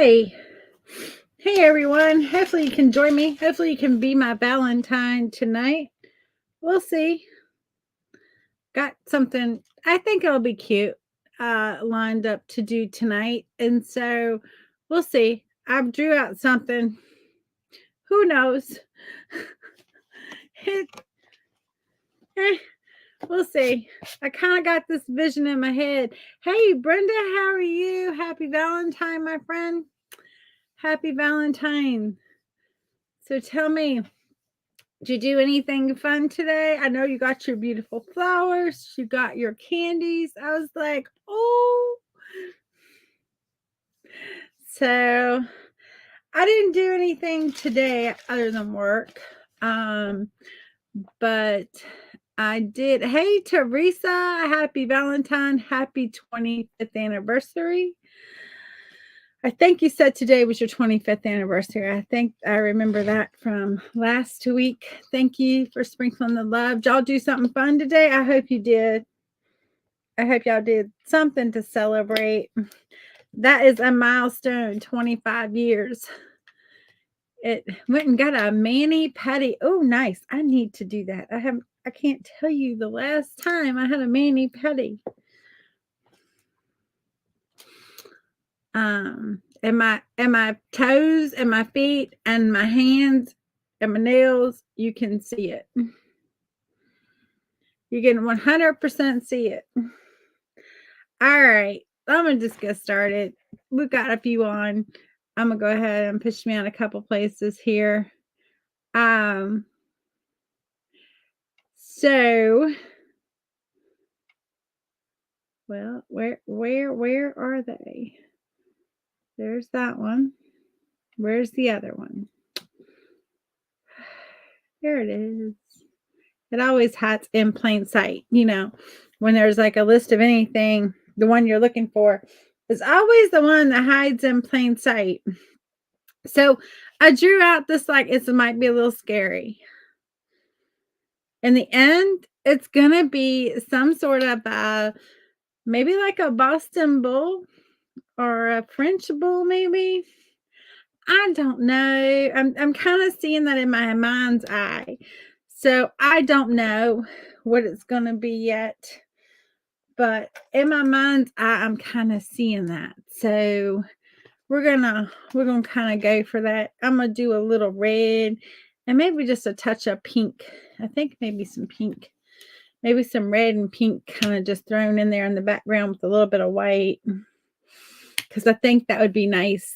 Hey, hey everyone. Hopefully you can join me. Hopefully you can be my Valentine tonight. We'll see. Got something I think it'll be cute lined up to do tonight. And so we'll see. I drew out something. Who knows? It, eh, we'll see. I kind of got this vision in my head. Hey Brenda, how are you? Happy Valentine, my friend. Happy Valentine. So tell me, did you do anything fun today? I know you got your beautiful flowers, you got your candies. I was like, oh. So I didn't do anything today other than work. Um, but I did. Hey, Teresa, happy Valentine, happy 25th anniversary. I think you said today was your 25th anniversary. I think I remember that from last week. Thank you for sprinkling the love. Did y'all do something fun today? I hope you did. I hope y'all did something to celebrate. That is a milestone, 25 years. It went and got a mani-pedi. Oh, nice. I need to do that. I can't tell you the last time I had a mani-pedi. And my toes and my feet and my hands and my nails, you can see it. You can 100% see it. All right, I'm gonna just get started. We've got a few on. I'm gonna go ahead and push me on a couple places here. So well, where are they? There's that one. Where's the other one? There it is. It always hides in plain sight. When there's like a list of anything, the one you're looking for is always the one that hides in plain sight. So I drew out this like it might be a little scary. In the end, it's going to be some sort of maybe like a Boston bull or a French bull, maybe. I don't know. I'm kind of seeing that in my mind's eye. So I don't know what it's going to be yet. But in my mind's eye, I'm kind of seeing that. So we're gonna kind of go for that. I'm gonna do a little red and maybe just a touch of pink. I think maybe some pink. Maybe some red and pink kind of just thrown in there in the background with a little bit of white. Because I think that would be nice.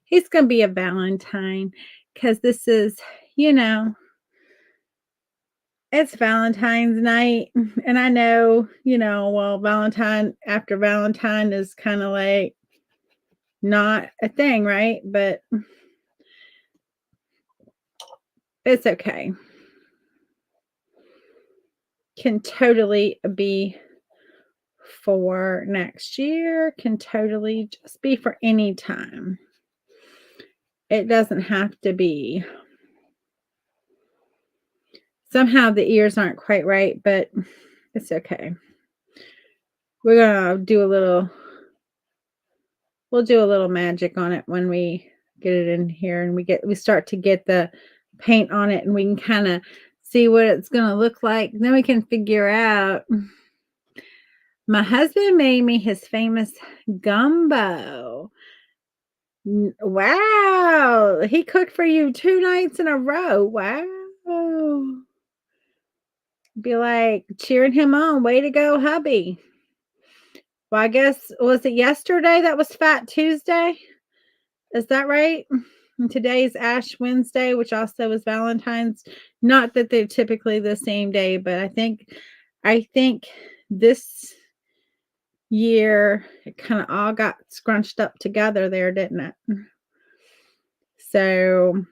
He's going to be a Valentine because this is, it's Valentine's night. And I know, well, Valentine after Valentine is kind of like not a thing, right? But it's okay. Can totally be for next year, can totally just be for any time. It doesn't have to be. Somehow the ears aren't quite right, but it's okay. We're gonna we'll do a little magic on it when we get it in here and we start to get the paint on it and we can kind of see what it's gonna look like. Then we can figure out. My husband made me his famous gumbo. Wow. He cooked for you 2 nights in a row. Wow. Be like cheering him on. Way to go, hubby. Well, I guess, was it yesterday that was Fat Tuesday? Is that right? And today's Ash Wednesday, which also is Valentine's. Not that they're typically the same day, but I think this year it kind of all got scrunched up together there, didn't it? So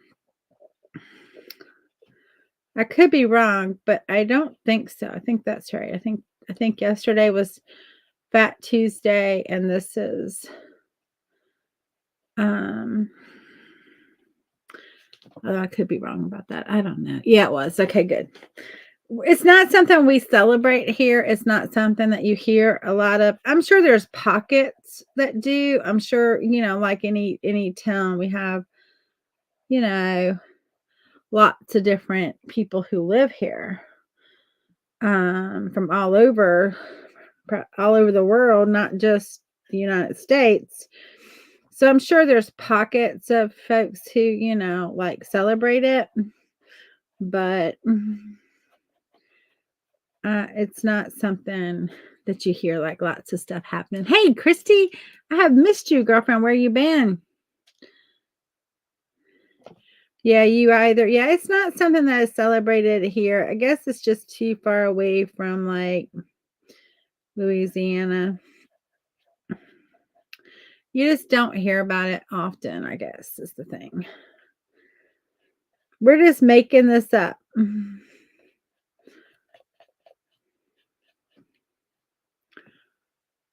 I could be wrong, but I don't think so. I think that's right. I think yesterday was Fat Tuesday and this is I could be wrong about that. I don't know. Yeah, it was. Okay, good. It's not something we celebrate here. It's not something that you hear a lot of. I'm sure there's pockets that do. I'm sure, like any town, we have, you know, lots of different people who live here, from all over the world, not just the United States. So I'm sure there's pockets of folks who, like celebrate it, but it's not something that you hear like lots of stuff happening. Hey, Christy, I have missed you, girlfriend. Where you been? Yeah, yeah, it's not something that is celebrated here. I guess it's just too far away from like Louisiana. You just don't hear about it often, I guess, is the thing. We're just making this up.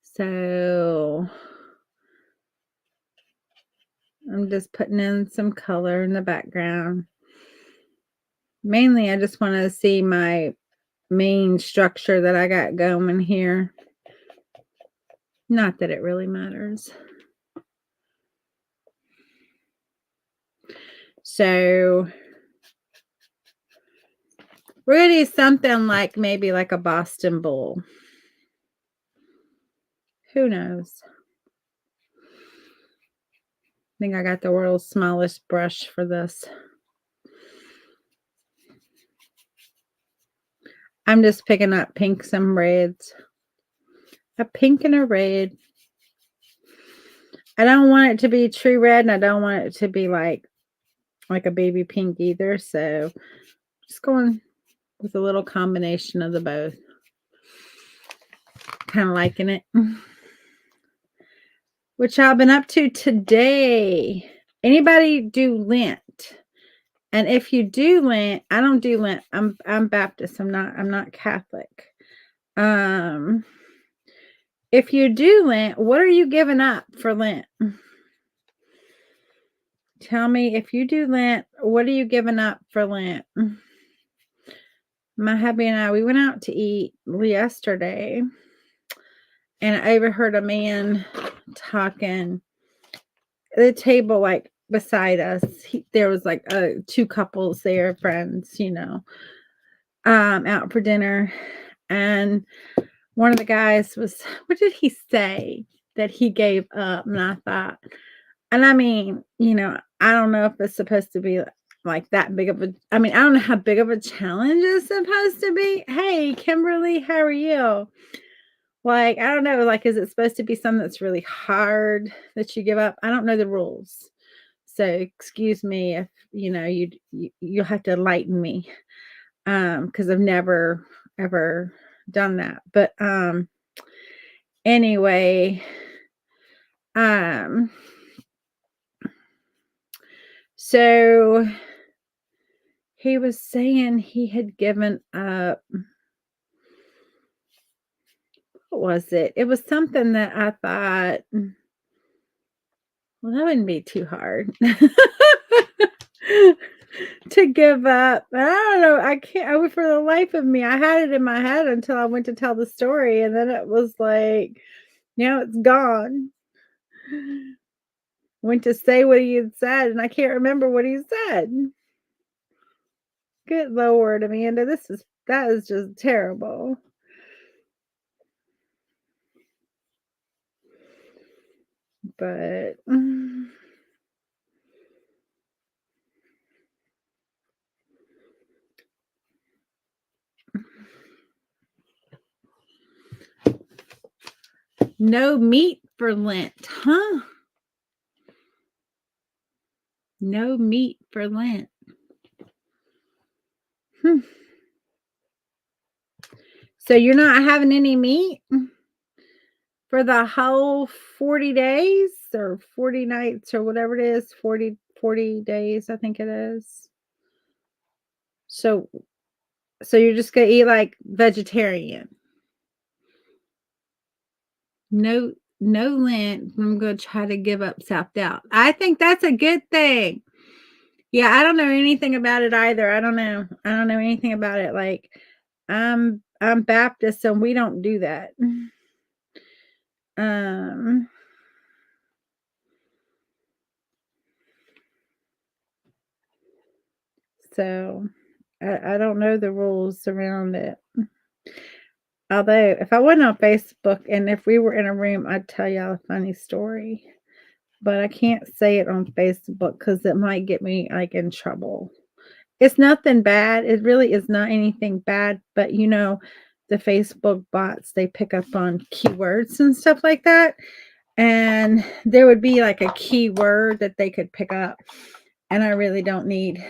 So I'm just putting in some color in the background. Mainly, I just want to see my main structure that I got going here. Not that it really matters. So we're going to do something like maybe like a Boston Bull. Who knows? I think I got the world's smallest brush for this. I'm just picking up pinks and reds. A pink and a red. I don't want it to be true red, and I don't want it to be like a baby pink either. So just going with a little combination of the both. Kind of liking it. What y'all been up to today? Anybody do Lent? And if you do Lent, I don't do Lent. I'm Baptist. I'm not Catholic. If you do Lent, what are you giving up for Lent? Tell me, if you do Lent, what are you giving up for Lent? My hubby and I, we went out to eat yesterday, and I overheard a man talking at the table, like beside us. There was like two couples there, friends, out for dinner, and one of the guys was, what did he say that he gave up? And I thought, and I mean, I don't know if it's supposed to be like that big of I don't know how big of a challenge it's supposed to be. Hey, Kimberly, how are you? Like, I don't know, like, is it supposed to be something that's really hard that you give up? I don't know the rules. So excuse me if, you'll have to enlighten me. Because I've never ever done that. But anyway, so he was saying he had given up. What was it? It was something that I thought, well, that wouldn't be too hard to give up. I don't know. I can't, for the life of me, I had it in my head until I went to tell the story. And then it was like, it's gone. Went to say what he had said, and I can't remember what he said. Good Lord, Amanda, that is just terrible. But no meat for Lent, huh? No meat for Lent. So you're not having any meat for the whole 40 days or 40 nights or whatever it is, 40 days, I think it is. So you're just going to eat like vegetarian. No Lent. I'm going to try to give up self-doubt. I think that's a good thing. Yeah, I don't know anything about it either. I don't know anything about it. Like, I'm Baptist, and we don't do that. Um, so I don't know the rules around it. Although, if I wasn't on Facebook and if we were in a room, I'd tell y'all a funny story. But I can't say it on Facebook because it might get me like in trouble. It's nothing bad. It really is not anything bad. But the Facebook bots, they pick up on keywords and stuff like that. And there would be like a keyword that they could pick up. And I don't need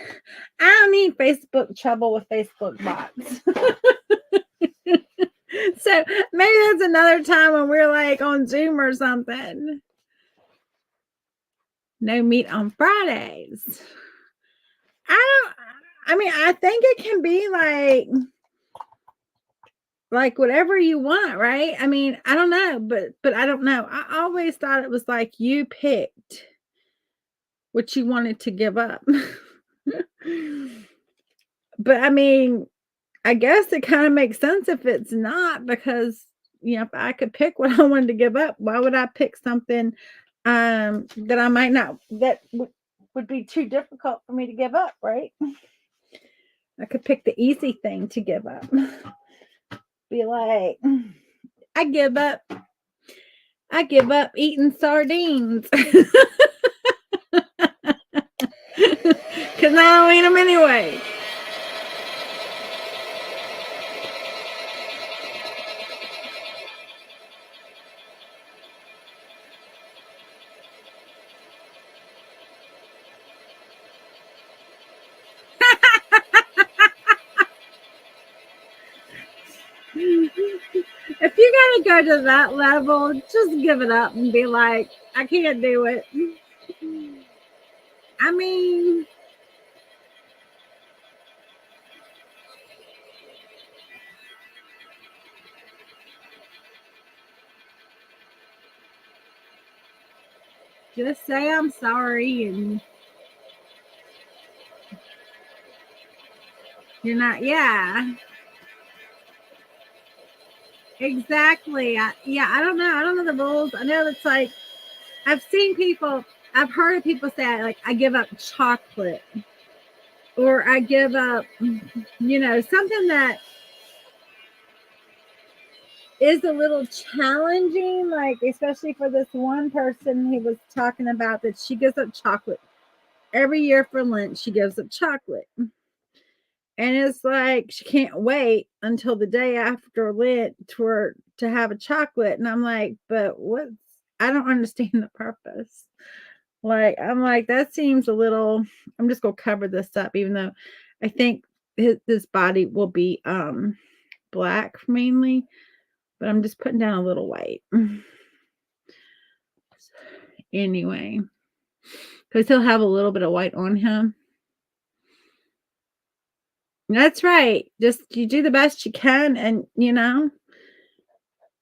Facebook trouble with Facebook bots. So maybe that's another time when we're like on Zoom or something. No meat on Fridays. I don't, I mean, I think it can be like whatever you want, right? I mean, I don't know, but I don't know. I always thought it was like you picked what you wanted to give up. But I mean, I guess it kind of makes sense if it's not because if I could pick what I wanted to give up, why would I pick something that I might not that would be too difficult for me to give up, right? I could pick the easy thing to give up. Be like, I give up eating sardines. Cuz I don't eat them anyway. If you gotta go to that level, just give it up and be like, I can't do it. I mean, just say I'm sorry and you're not, yeah, exactly. I don't know. I don't know the rules. I know it's like, I've seen people, I've heard of people say, like, I give up chocolate or I give up, something that is a little challenging, like, especially for this one person who was talking about that she gives up chocolate every year for lunch. She gives up chocolate. And it's like she can't wait until the day after Lent to have a chocolate. And I'm like, but what's I don't understand the purpose. Like, I'm like, that seems a little I'm just gonna cover this up, even though I think this body will be black mainly, but I'm just putting down a little white. Anyway, because he'll have a little bit of white on him. That's right. Just you do the best you can, and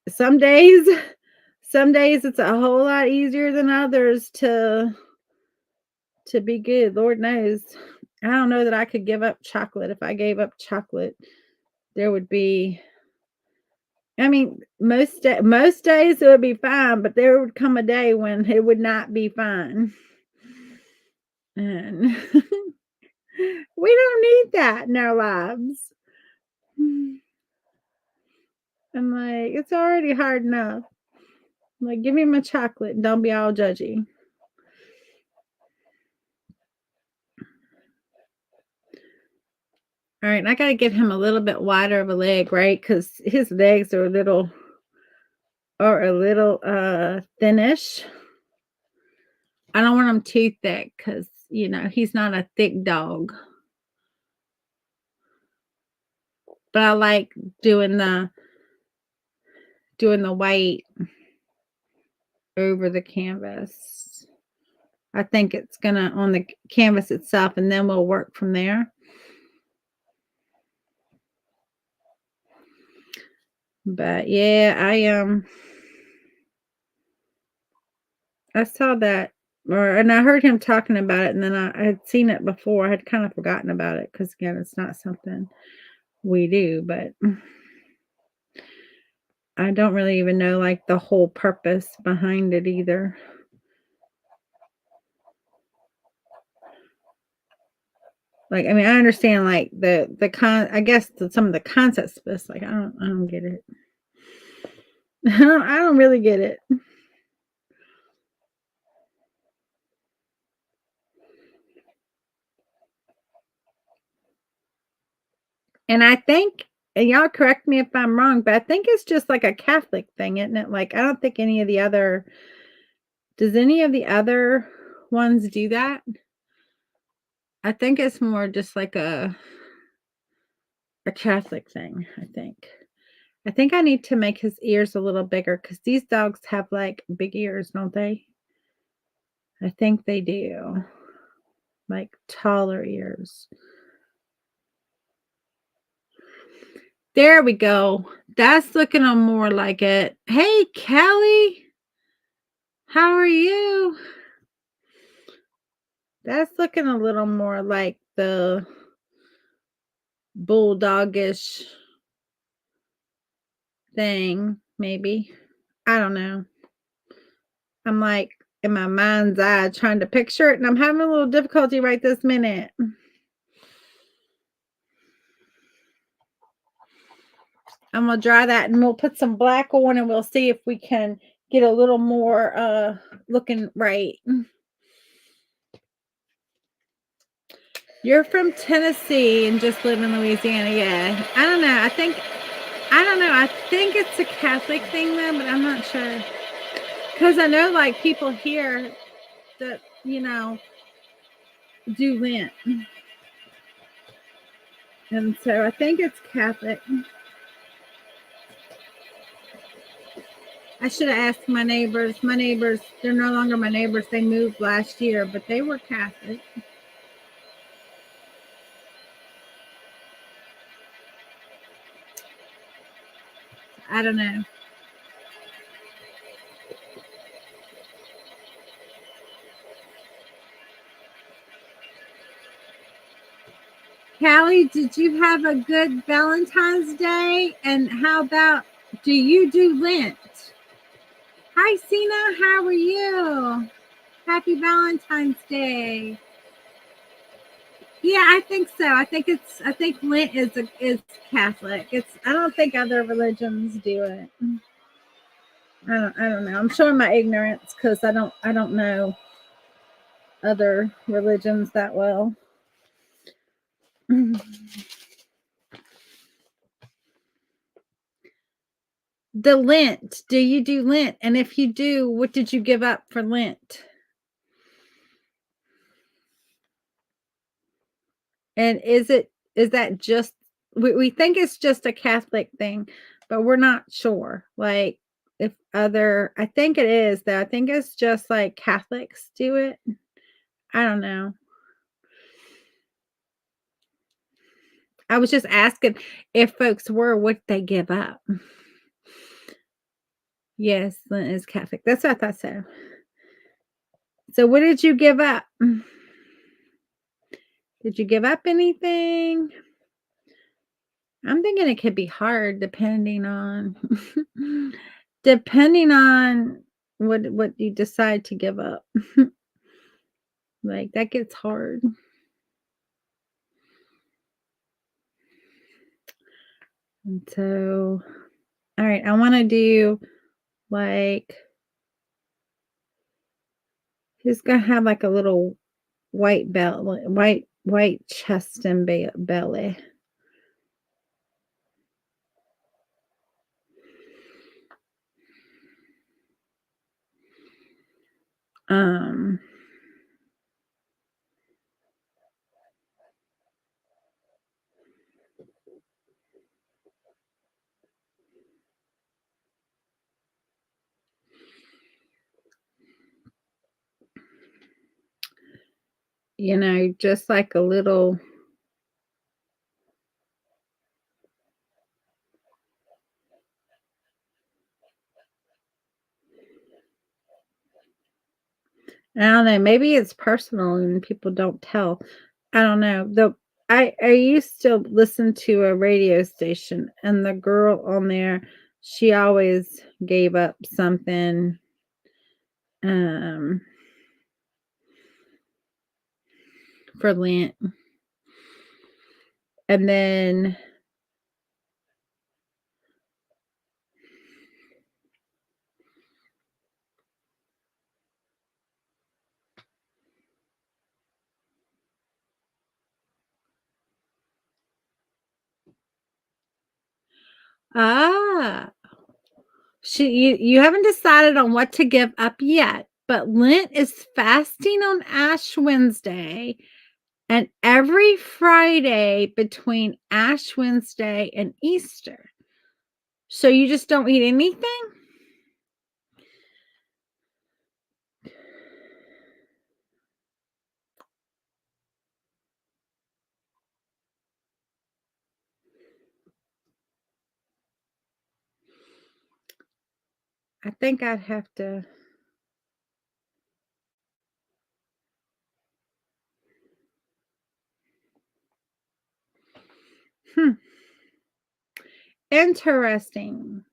some days some days it's a whole lot easier than others to be good. Lord knows. I don't know that I could give up chocolate. If I gave up chocolate, there would be I mean, most days it would be fine, but there would come a day when it would not be fine. And we don't need that in our lives. I'm like, it's already hard enough. I'm like, give me my chocolate and don't be all judgy. All right, and I gotta give him a little bit wider of a leg, right? Because his legs are a little thinnish. I don't want him too thick because he's not a thick dog. But I like doing the white over the canvas. I think it's gonna on the canvas itself, and then we'll work from there. But yeah, I saw that, and I heard him talking about it, and then I had seen it before. I had kind of forgotten about it because again, it's not something we do, but I don't really even know, like, the whole purpose behind it either. Like, I mean, I understand, like, I guess some of the concepts, but it's like, I don't get it. I don't really get it. And I think and y'all correct me if I'm wrong, but I think it's just like a Catholic thing, isn't it? Like, I don't think any of the other does any of the other ones do that? I think it's more just like a Catholic thing, I think. I think I need to make his ears a little bigger because these dogs have, like, big ears, don't they? I think they do, like, taller ears. There we go. That's looking a more like it. Hey, Kelly, how are you? That's looking a little more like the bulldogish thing, maybe. I don't know. I'm like in my mind's eye trying to picture it, and I'm having a little difficulty right this minute. I'm gonna dry that and we'll put some black on and we'll see if we can get a little more looking right. You're from Tennessee and just live in Louisiana. Yeah. I don't know. I think it's a Catholic thing though, but I'm not sure. Because I know like people here that, do Lent. And so I think it's Catholic. I should have asked my neighbors. My neighbors, they're no longer my neighbors. They moved last year, but they were Catholic. I don't know. Callie, did you have a good Valentine's Day? And how about, do you do Lent? Hi, Sina. How are you? Happy Valentine's Day. Yeah, I think so. I think Lent is Catholic. I don't think other religions do it. I don't know. I'm showing my ignorance because I don't know other religions that well. The Lent. Do you do Lent? And if you do, what did you give up for Lent? And is that just we think it's just a Catholic thing, but we're not sure. Like if other I think it is though. I think it's just like Catholics do it. I don't know. I was just asking if folks were what they give up. Yes, Lent is Catholic. That's what I thought so. So what did you give up? Did you give up anything? I'm thinking it could be hard depending on what you decide to give up. Like that gets hard. And so all right, I want to do like he's gonna have like a little white belly, white chest and belly. Um just like a little I don't know, maybe it's personal and people don't tell. I don't know. I used to listen to a radio station, and the girl on there, she always gave up something, um, for Lent, and then ah, you haven't decided on what to give up yet, but Lent is fasting on Ash Wednesday, and every Friday between Ash Wednesday and Easter. So you just don't eat anything? I think I'd have to. Hmm. Interesting.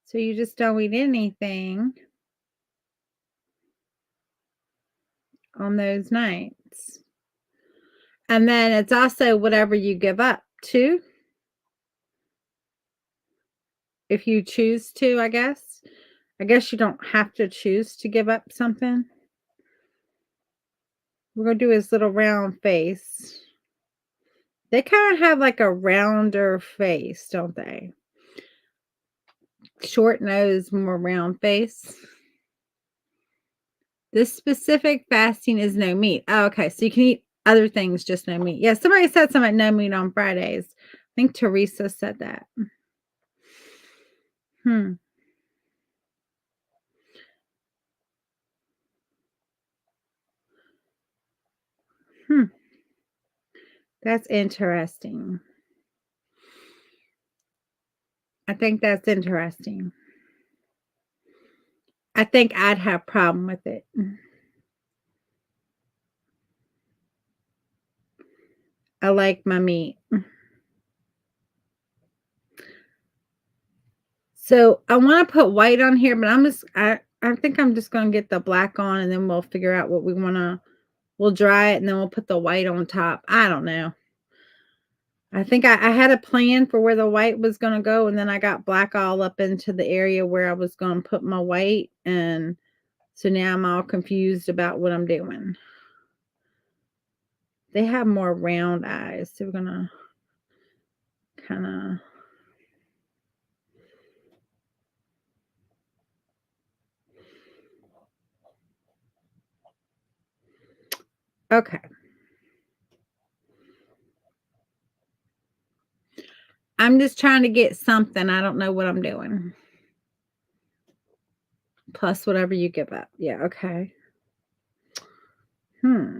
So you just don't eat anything on those nights. And then it's also whatever you give up too, if you choose to, I guess. I guess you don't have to choose to give up something. We're going to do his little round face. They kind of have like a rounder face, don't they? Short nose, more round face. This specific fasting is no meat. Oh, okay. So you can eat other things, just no meat. Yeah, somebody said something no meat on Fridays. I think Teresa said that. Hmm. Hmm. That's interesting. I think that's interesting. I think I'd have a problem with it. I like my meat. So I want to put white on here, but I think I'm just gonna get the black on and then we'll figure out what we wanna we'll dry it and then we'll put the white on top. I don't know. I think I had a plan for where the white was gonna go, and then I got black all up into the area where I was gonna put my white, and so now I'm all confused about what I'm doing. They have more round eyes, so we're gonna kind of. Okay. I'm just trying to get something. I don't know what I'm doing. Plus whatever you give up. Yeah, okay. Hmm.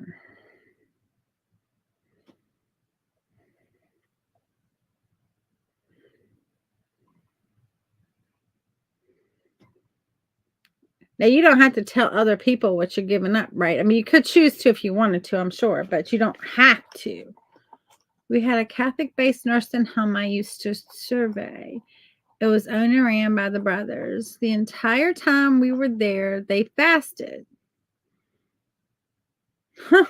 Now you don't have to tell other people what you're giving up, right? I mean, you could choose to if you wanted to, I'm sure, but you don't have to. We had a Catholic-based nursing home I used to survey. It was owned and ran by the brothers. The entire time we were there, they fasted. Huh.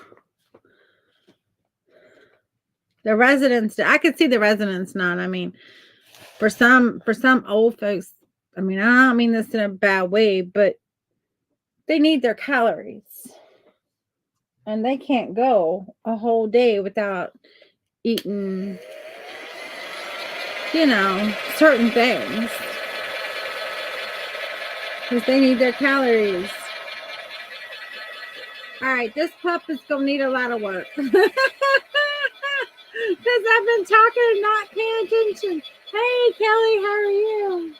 The residents, I could see the residents not. I mean, for some old folks, I mean, I don't mean this in a bad way, but they need their calories. And they can't go a whole day without eating, certain things. Because they need their calories. All right, this pup is going to need a lot of work. Because I've been talking and not paying attention. Hey, Kelly, how are you?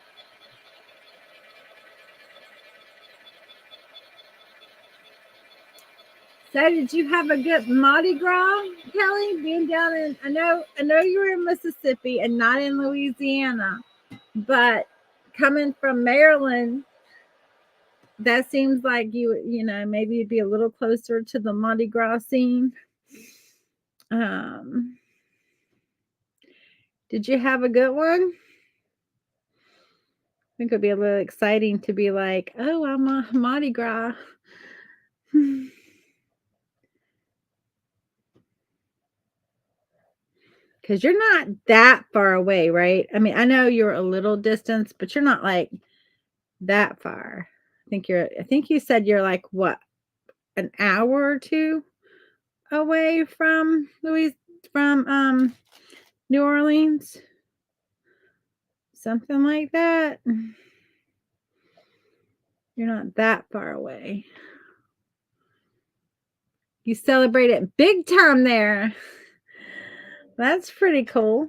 So, did you have a good Mardi Gras, Kelly? Being down in, I know you were in Mississippi and not in Louisiana, but coming from Maryland, that seems like maybe you'd be a little closer to the Mardi Gras scene. Um, did you have a good one? I think it'd be a little exciting to be like, "Oh, I'm a Mardi Gras." Because you're not that far away, right? I mean, I know you're a little distance, but you're not like that far. I think you said you're like what, an hour or two away from New Orleans, something like that. You're not that far away. You celebrate it big time there. That's pretty cool.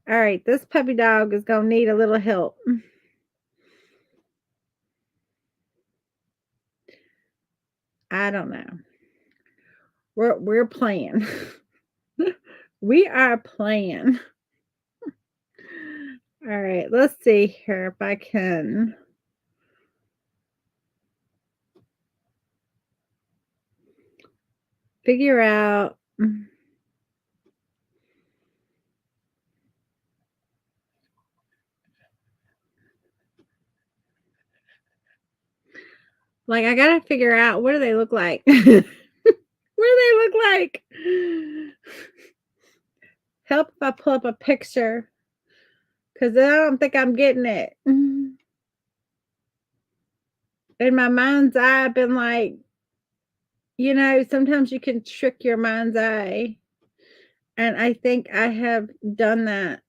All right, this puppy dog is gonna need a little help. I don't know. We're playing. We are playing. All right, let's see here if I can figure out. Like, I gotta figure out what do they look like? What do they look like? Help if I pull up a picture because I don't think I'm getting it. In my mind's eye, I've been like, sometimes you can trick your mind's eye. And I think I have done that.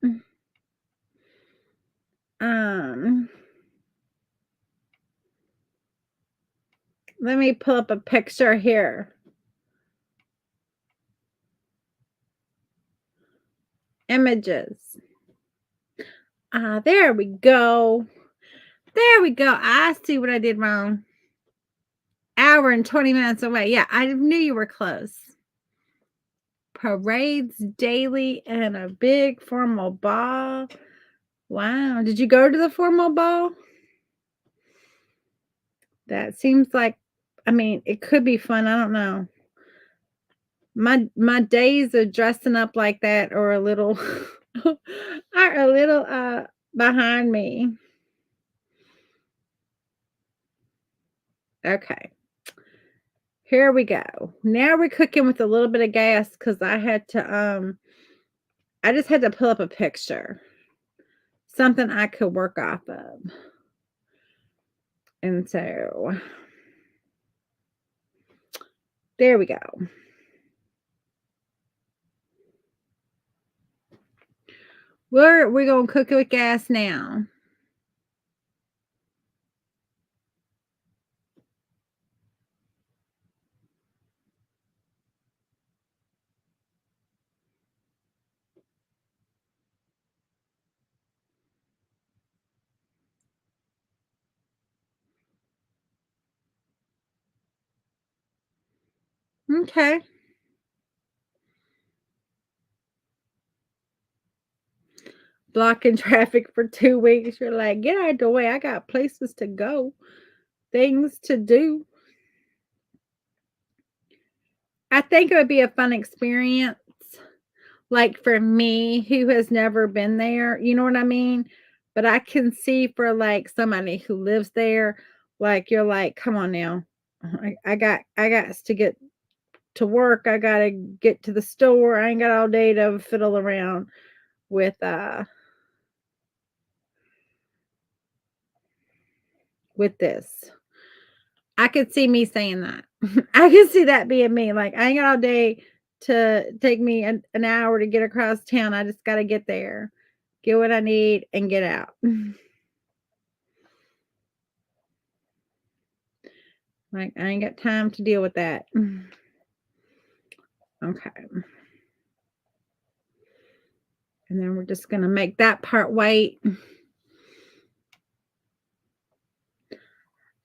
Um, Let me pull up a picture here. Images. Ah, there we go. There we go. I see what I did wrong. Hour and 20 minutes away. Yeah, I knew you were close. Parades daily and a big formal ball. Wow. Did you go to the formal ball? That seems like, I mean, it could be fun. I don't know. My days of dressing up like that are a little are a little behind me. Okay. Here we go. Now we're cooking with a little bit of gas because I just had to pull up a picture. Something I could work off of. And so there we go. We're gonna cook it with gas now. Okay. Blocking traffic for 2 weeks. You're like, get out of the way. I got places to go, things to do. I think it would be a fun experience. Like for me, who has never been there, you know what I mean? But I can see for like somebody who lives there, like you're like, come on now. I got to get to work. I gotta get to the store. I ain't got all day to fiddle around with this. I could see me saying that. I could see that being me. Like I ain't got all day to take me an hour to get across town. I just gotta get there, get what I need, and get out. Like I ain't got time to deal with that. Okay. And then we're just gonna make that part wait.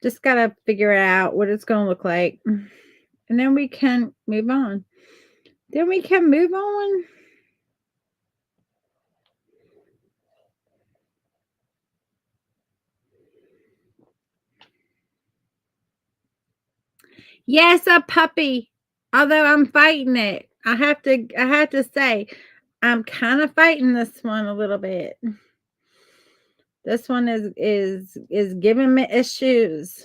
Just gotta figure out what it's gonna look like. And then we can move on. Then we can move on. Yes, a puppy. Although I'm fighting it. I have to say, I'm kinda fighting this one a little bit. This one is giving me issues.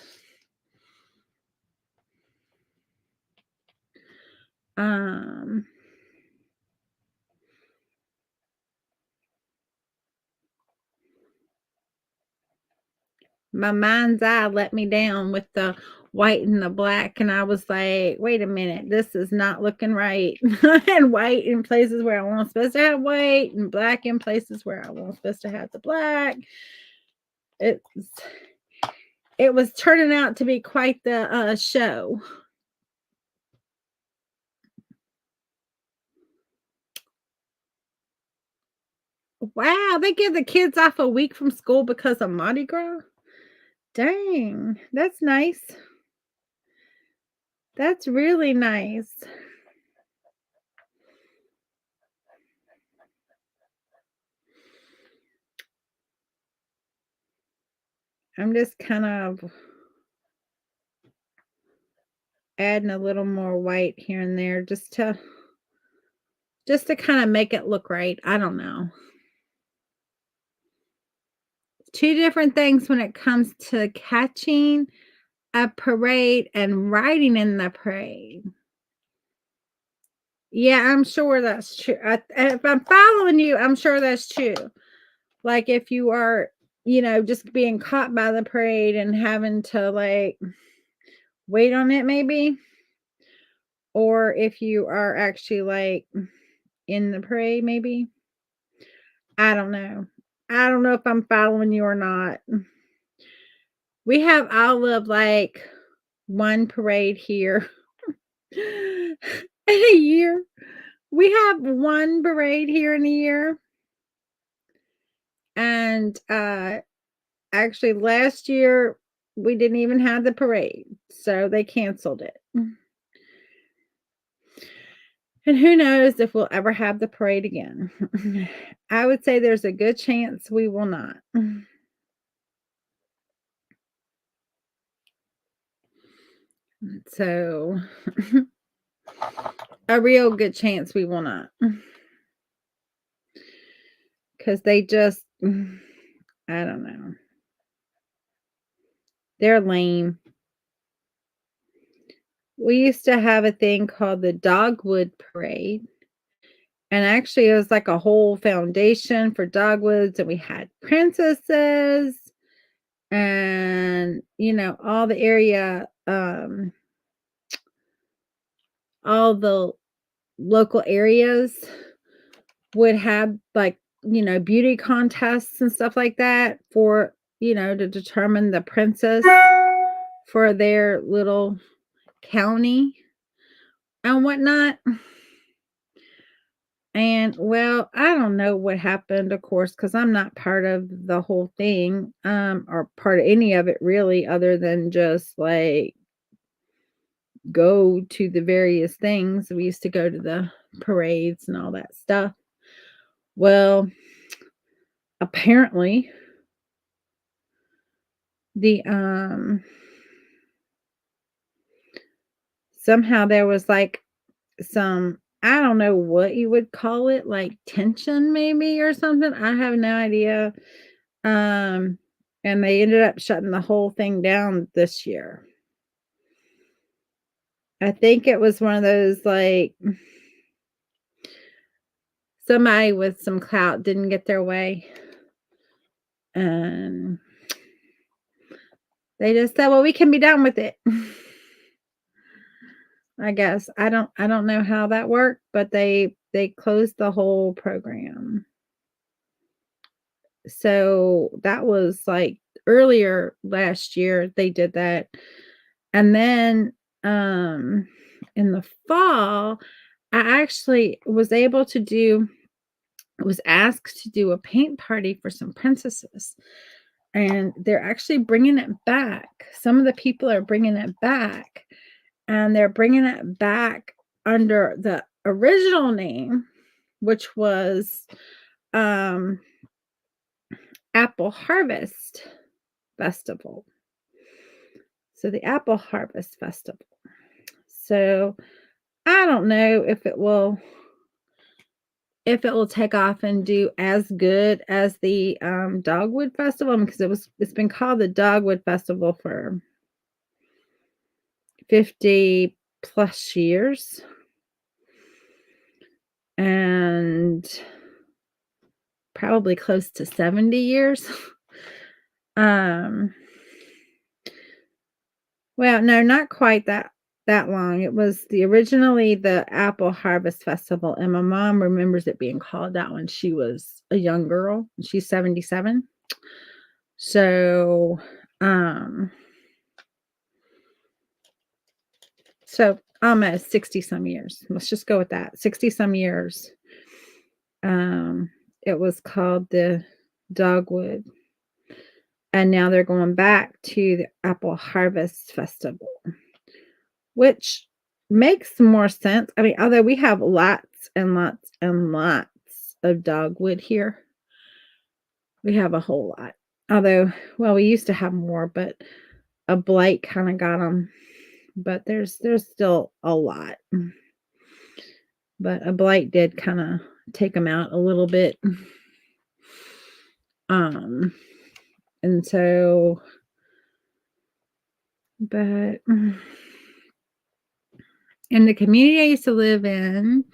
Um, my mind's eye let me down with the white and the black, and I was like, "Wait a minute, this is not looking right." And white in places where I wasn't supposed to have white, and black in places where I wasn't supposed to have the black. It's it was turning out to be quite the, show. Wow, they give the kids off a week from school because of Mardi Gras? Dang, that's nice. That's really nice. I'm just kind of adding a little more white here and there just to kinda make it look right. I don't know. Two different things when it comes to catching a parade and riding in the parade. Yeah, I'm sure that's true. If I'm following you, I'm sure that's true. Like, if you are, just being caught by the parade and having to, like, wait on it maybe, or if you are actually, like, in the parade maybe. I don't know. I don't know if I'm following you or not. We have all of, like, 1 parade here in a year. We have 1 parade here in a year, and, actually last year, we didn't even have the parade, so they canceled it. And who knows if we'll ever have the parade again. I would say there's a good chance we will not. So, a real good chance we will not, because they just I don't know. They're lame. We used to have a thing called the Dogwood Parade, and actually, it was like a whole foundation for dogwoods, and we had princesses and, all the area, all the local areas would have, like, beauty contests and stuff like that for, to determine the princess for their little county and whatnot. And well, I don't know what happened, of course, because I'm not part of the whole thing, or part of any of it really, other than just like go to the various things. We used to go to the parades and all that stuff. Well, apparently the somehow there was like some, I don't know what you would call it, like tension maybe or something. I have no idea. Um, and they ended up shutting the whole thing down this year. I think it was one of those like somebody with some clout didn't get their way. And they just said, well, we can be done with it. I guess. I don't know how that worked, but they closed the whole program. So that was like earlier last year they did that. And then in the fall, I actually was asked to do a paint party for some princesses. And they're actually bringing it back. Some of the people are bringing it back, and they're bringing it back under the original name, which was um Apple Harvest Festival. So the Apple Harvest Festival. So I don't know if it will take off and do as good as the Dogwood Festival, because it's been called the Dogwood Festival for 50 plus years. And probably close to 70 years. um well, no, not quite that long. It was originally the Apple Harvest Festival, and my mom remembers it being called that when she was a young girl. She's 77. So, um so almost 60 some years. Let's just go with that. 60 some years. Um it was called the Dogwood, and now they're going back to the Apple Harvest Festival, which makes more sense. I mean, although we have lots and lots and lots of dogwood here, we have a whole lot. Although, well, we used to have more, but a blight kind of got them. But there's still a lot. But a blight did kind of take them out a little bit. Um, and so, but in the community I used to live in,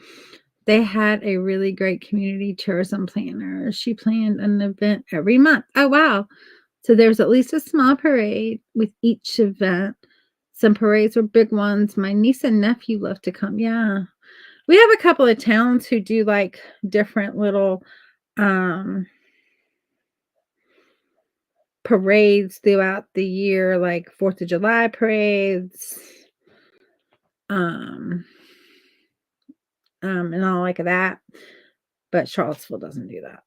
they had a really great community tourism planner. She planned an event every month. Oh, wow. So there's at least a small parade with each event. Some parades were big ones. My niece and nephew love to come. Yeah. We have a couple of towns who do like different little parades throughout the year, like 4th of July parades. Um and all like that. But Charlottesville doesn't do that.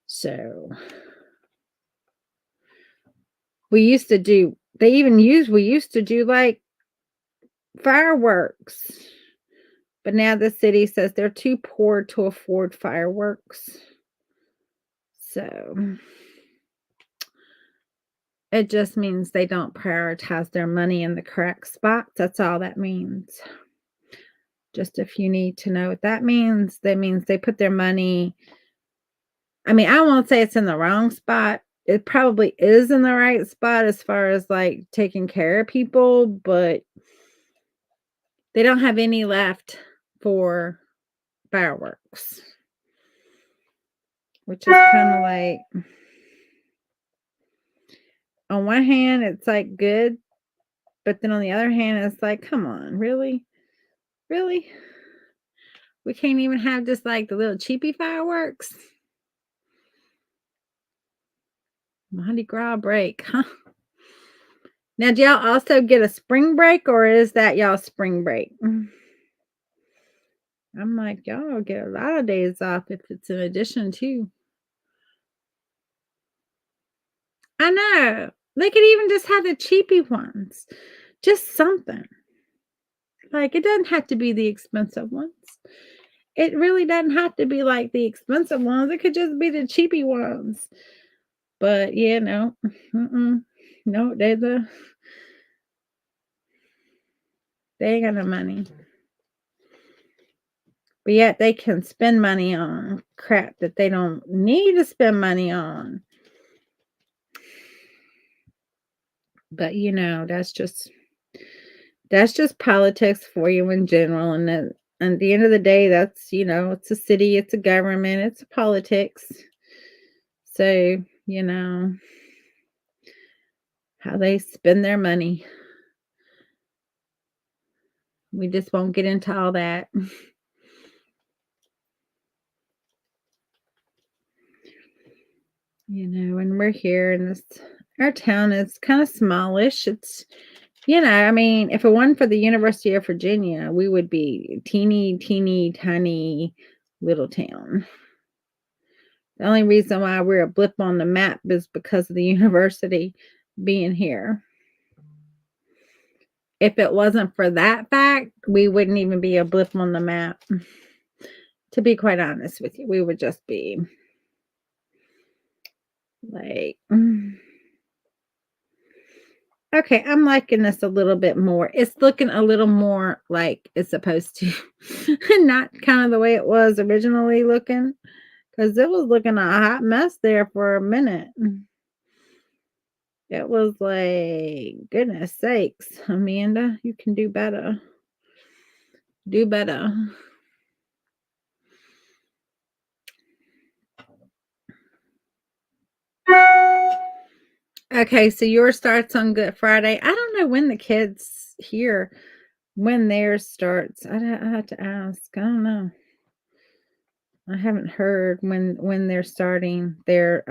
So we used to do like fireworks. But now the city says they're too poor to afford fireworks. So it just means they don't prioritize their money in the correct spots. That's all that means. Just if you need to know what that means they put their money. I mean, I won't say it's in the wrong spot. It probably is in the right spot as far as like taking care of people, but they don't have any left for fireworks, which is kind of like, on one hand, it's like good, but then on the other hand, it's like, come on, really? Really? We can't even have just like the little cheapy fireworks? Mardi Gras break, huh? Now, do y'all also get a spring break, or is that y'all spring break? I'm like, y'all get a lot of days off if it's in addition to. I know. They could even just have the cheapy ones. Just something. Like, it doesn't have to be the expensive ones. It really doesn't have to be like the expensive ones. It could just be the cheapy ones. But yeah, no. No, they ain't got no money. But yet they can spend money on crap that they don't need to spend money on. But that's just politics for you in general. And at the end of the day, that's it's a city, it's a government, it's a politics. So, how they spend their money. We just won't get into all that. And we're here in our town is kind of smallish. It's, I mean, if it wasn't for the University of Virginia, we would be teeny, teeny, tiny little town. The only reason why we're a blip on the map is because of the university being here. If it wasn't for that fact, we wouldn't even be a blip on the map. To be quite honest with you, we would just be like, okay, Okay, I'm liking this a little bit more. It's looking a little more like it's supposed to. Not kind of the way it was originally looking, because it was looking a hot mess there for a minute. It was like, goodness sakes, Amanda, you can do better. Do better. Okay, so yours starts on Good Friday. I don't know when the kids here when theirs starts. I have to ask. I don't know. I haven't heard when they're starting their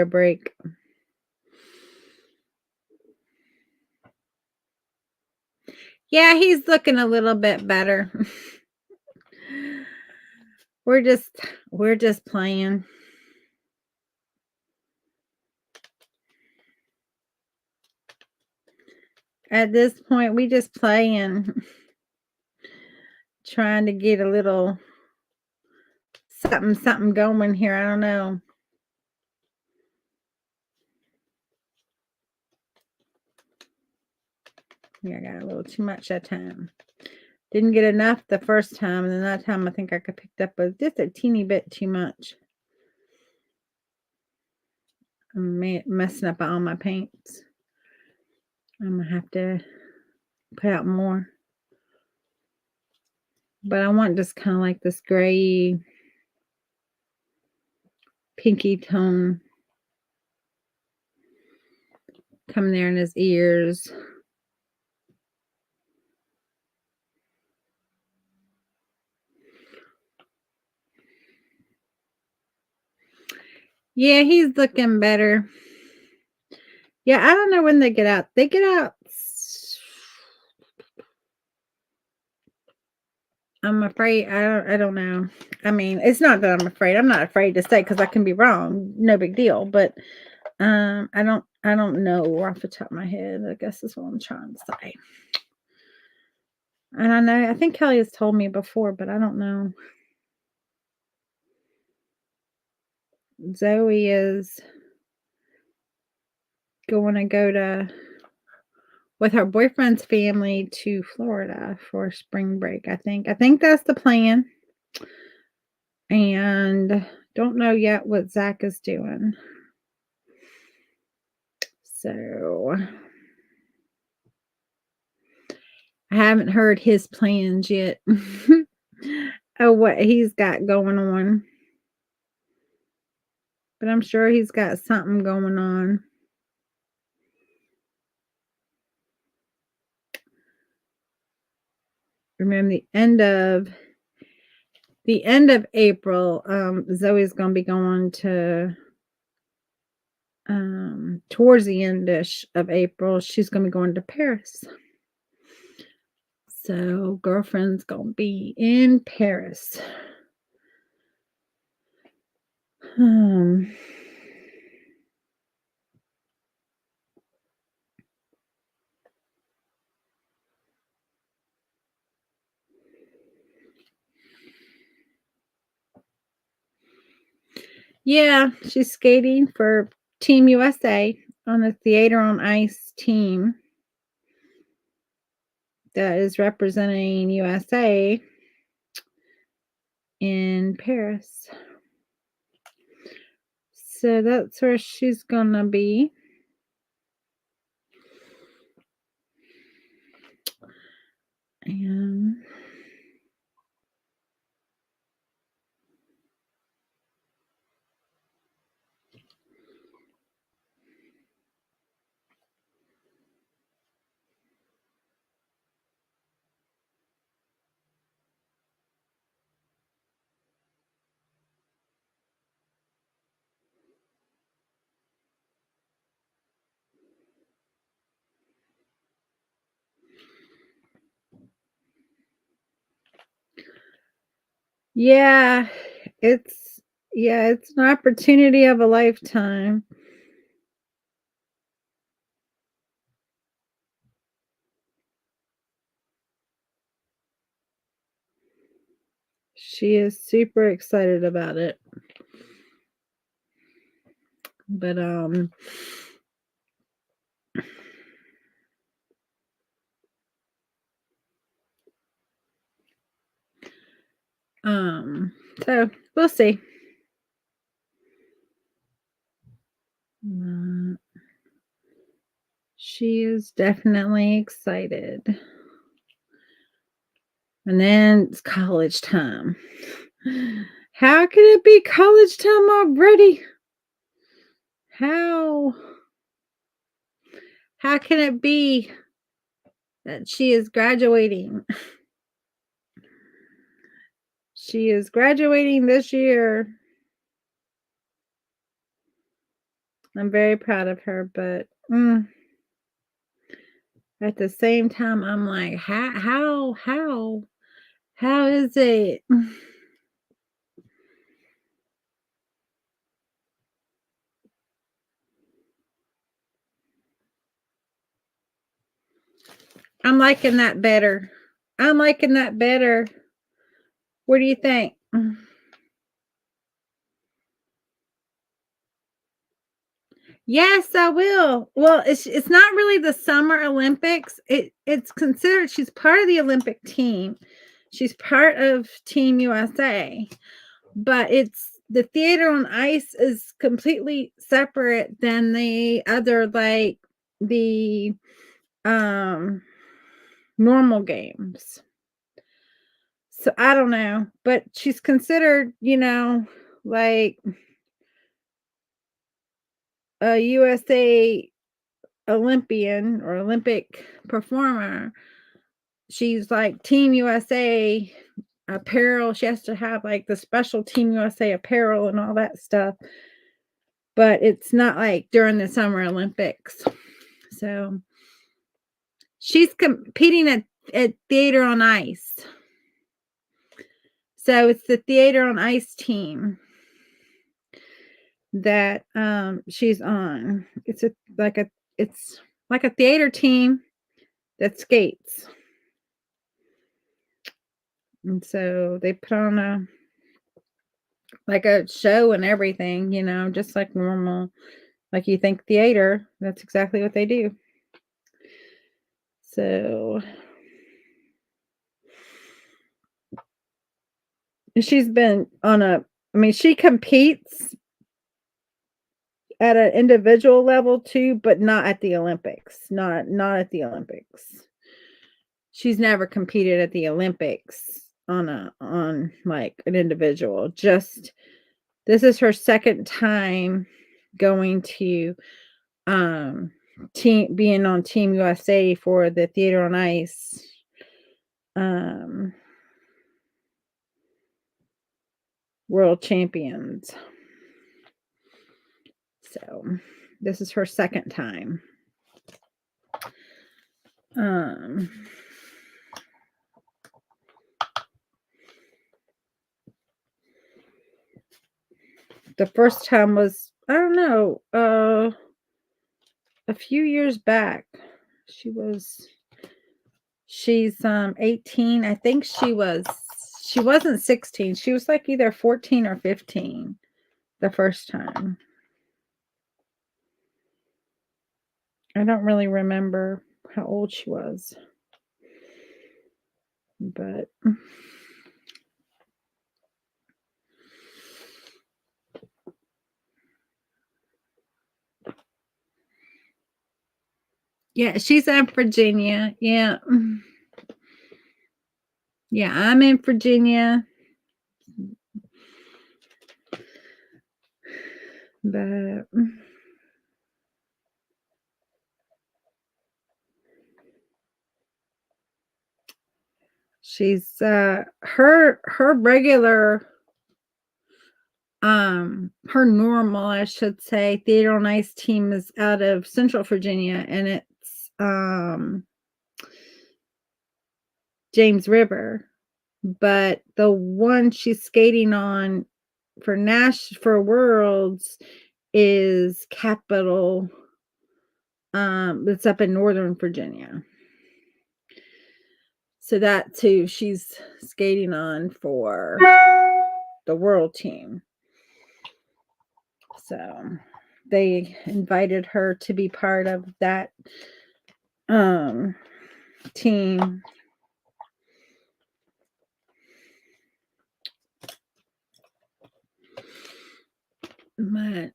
break. Yeah, he's looking a little bit better. We're just we're just playing. At this point, we just playing, trying to get a little something something going here. I don't know. Yeah, I got a little too much that time. Didn't get enough the first time, and then that time I think I could picked up just a teeny bit too much. I'm messing up all my paints. I'm gonna have to put out more. But I want just kind of like this gray, pinky tone coming there in his ears. Yeah, he's looking better. Yeah, I don't know when they get out. They get out. I'm afraid. I don't know. I mean, it's not that I'm afraid. I'm not afraid to say because I can be wrong. No big deal. But I don't know off the top of my head. I guess is what I'm trying to say. And I think Kelly has told me before, but I don't know. Zoe is going to go to with her boyfriend's family to Florida for spring break, I think. I think that's the plan. And don't know yet what Zach is doing. So I haven't heard his plans yet. Oh, what he's got going on. But I'm sure he's got something going on. Remember the end of April, Zoe's gonna be going to towards the end of April, she's gonna be going to Paris. So girlfriend's gonna be in Paris. Um, yeah, she's skating for Team USA on the Theater on Ice team that is representing USA in Paris. So that's where she's gonna be. And yeah, it's it's an opportunity of a lifetime. She is super excited about it. But um so we'll see. Uh, she is definitely excited. And then it's college time. How can it be college time already? How how can it be that she is graduating? She is graduating this year. I'm very proud of her, but at the same time, I'm like, how is it? I'm liking that better. I'm liking that better. What do you think? Yes, I will. Well, it's not really the Summer Olympics. It's considered she's part of the Olympic team. She's part of Team USA, but it's the theater on ice is completely separate than the other like the um normal games. So I don't know, but she's considered, like a USA Olympian or Olympic performer. She's like Team USA apparel. She has to have like the special Team USA apparel and all that stuff. But it's not like during the Summer Olympics. So she's competing at Theater on Ice. So it's the Theater on Ice team that she's on. It's like a theater team that skates. And so they put on a show and everything, just like normal. Like you think theater, that's exactly what they do. So she's been she competes at an individual level too, but not at the Olympics. Not at the Olympics. She's never competed at the Olympics on like an individual. Just this is her second time going to team being on Team USA for the Theater on Ice um world champions. So this is her second time. Um the first time was, I don't know, a few years back. She's 18. I think she wasn't 16. She was like either 14 or 15 the first time. I don't really remember how old she was. But yeah, she's in Virginia. Yeah. Yeah, I'm in Virginia. But she's her regular her normal, I should say, Theater on Ice team is out of Central Virginia, and it's James River. But the one she's skating on for Worlds is Capital. It's up in Northern Virginia. So that's who she's skating on for the world team. So they invited her to be part of that um team. But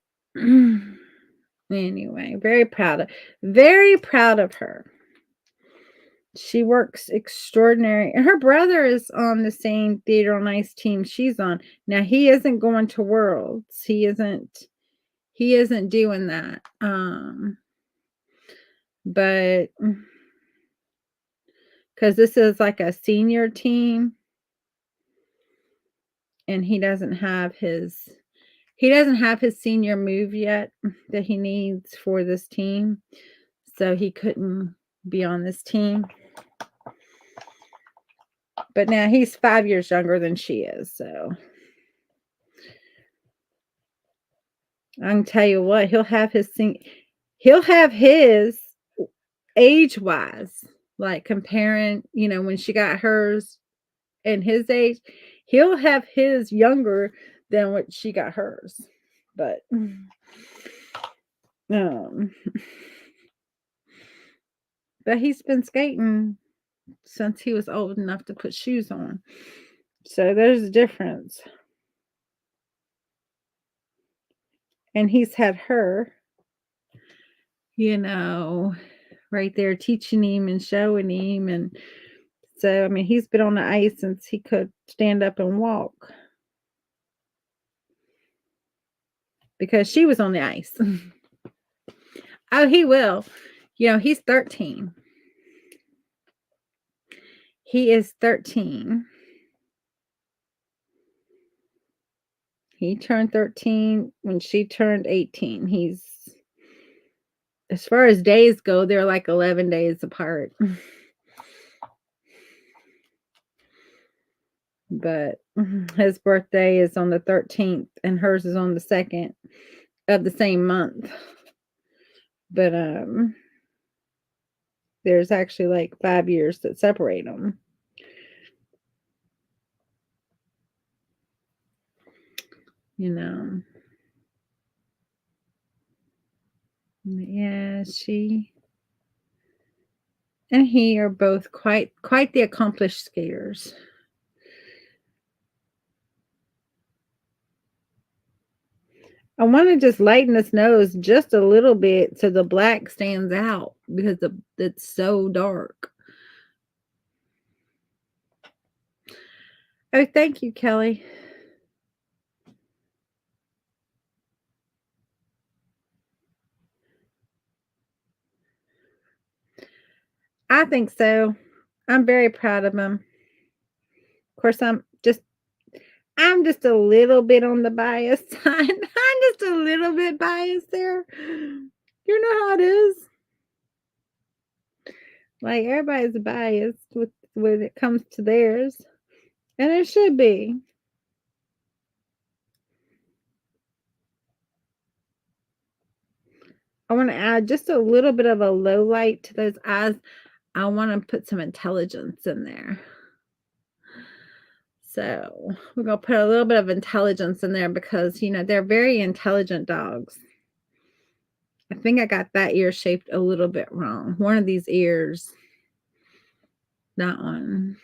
anyway, very proud of her. She works extraordinary. And her brother is on the same Theater on Ice team she's on. Now he isn't going to Worlds. He isn't doing that. But because this is like a senior team and he doesn't have his senior move yet that he needs for this team. So he couldn't be on this team. But now he's 5 years younger than she is, so I can tell you what, he'll have his age-wise, like comparing, when she got hers and his age, he'll have his younger than what she got hers. But um but he's been skating since he was old enough to put shoes on. So there's a difference. And he's had her, right there teaching him and showing him. And so, I mean, he's been on the ice since he could stand up and walk because she was on the ice. Oh, he will. He's 13. He is 13. He turned 13 when she turned 18. As far as days go, they're like 11 days apart. But his birthday is on the 13th and hers is on the 2nd of the same month. But there's actually like 5 years that separate them. Yeah, she and he are both quite the accomplished skaters. I want to just lighten this nose just a little bit so the black stands out because it's so dark. Oh, thank you, Kelly. I think so. I'm very proud of him. Of course, I'm just a little bit on the biased side. I'm just a little bit biased there. You know how it is. Like everybody's biased when it comes to theirs. And it should be. I want to add just a little bit of a low light to those eyes. I want to put some intelligence in there. So we're going to put a little bit of intelligence in there because, they're very intelligent dogs. I think I got that ear shaped a little bit wrong. One of these ears. That one.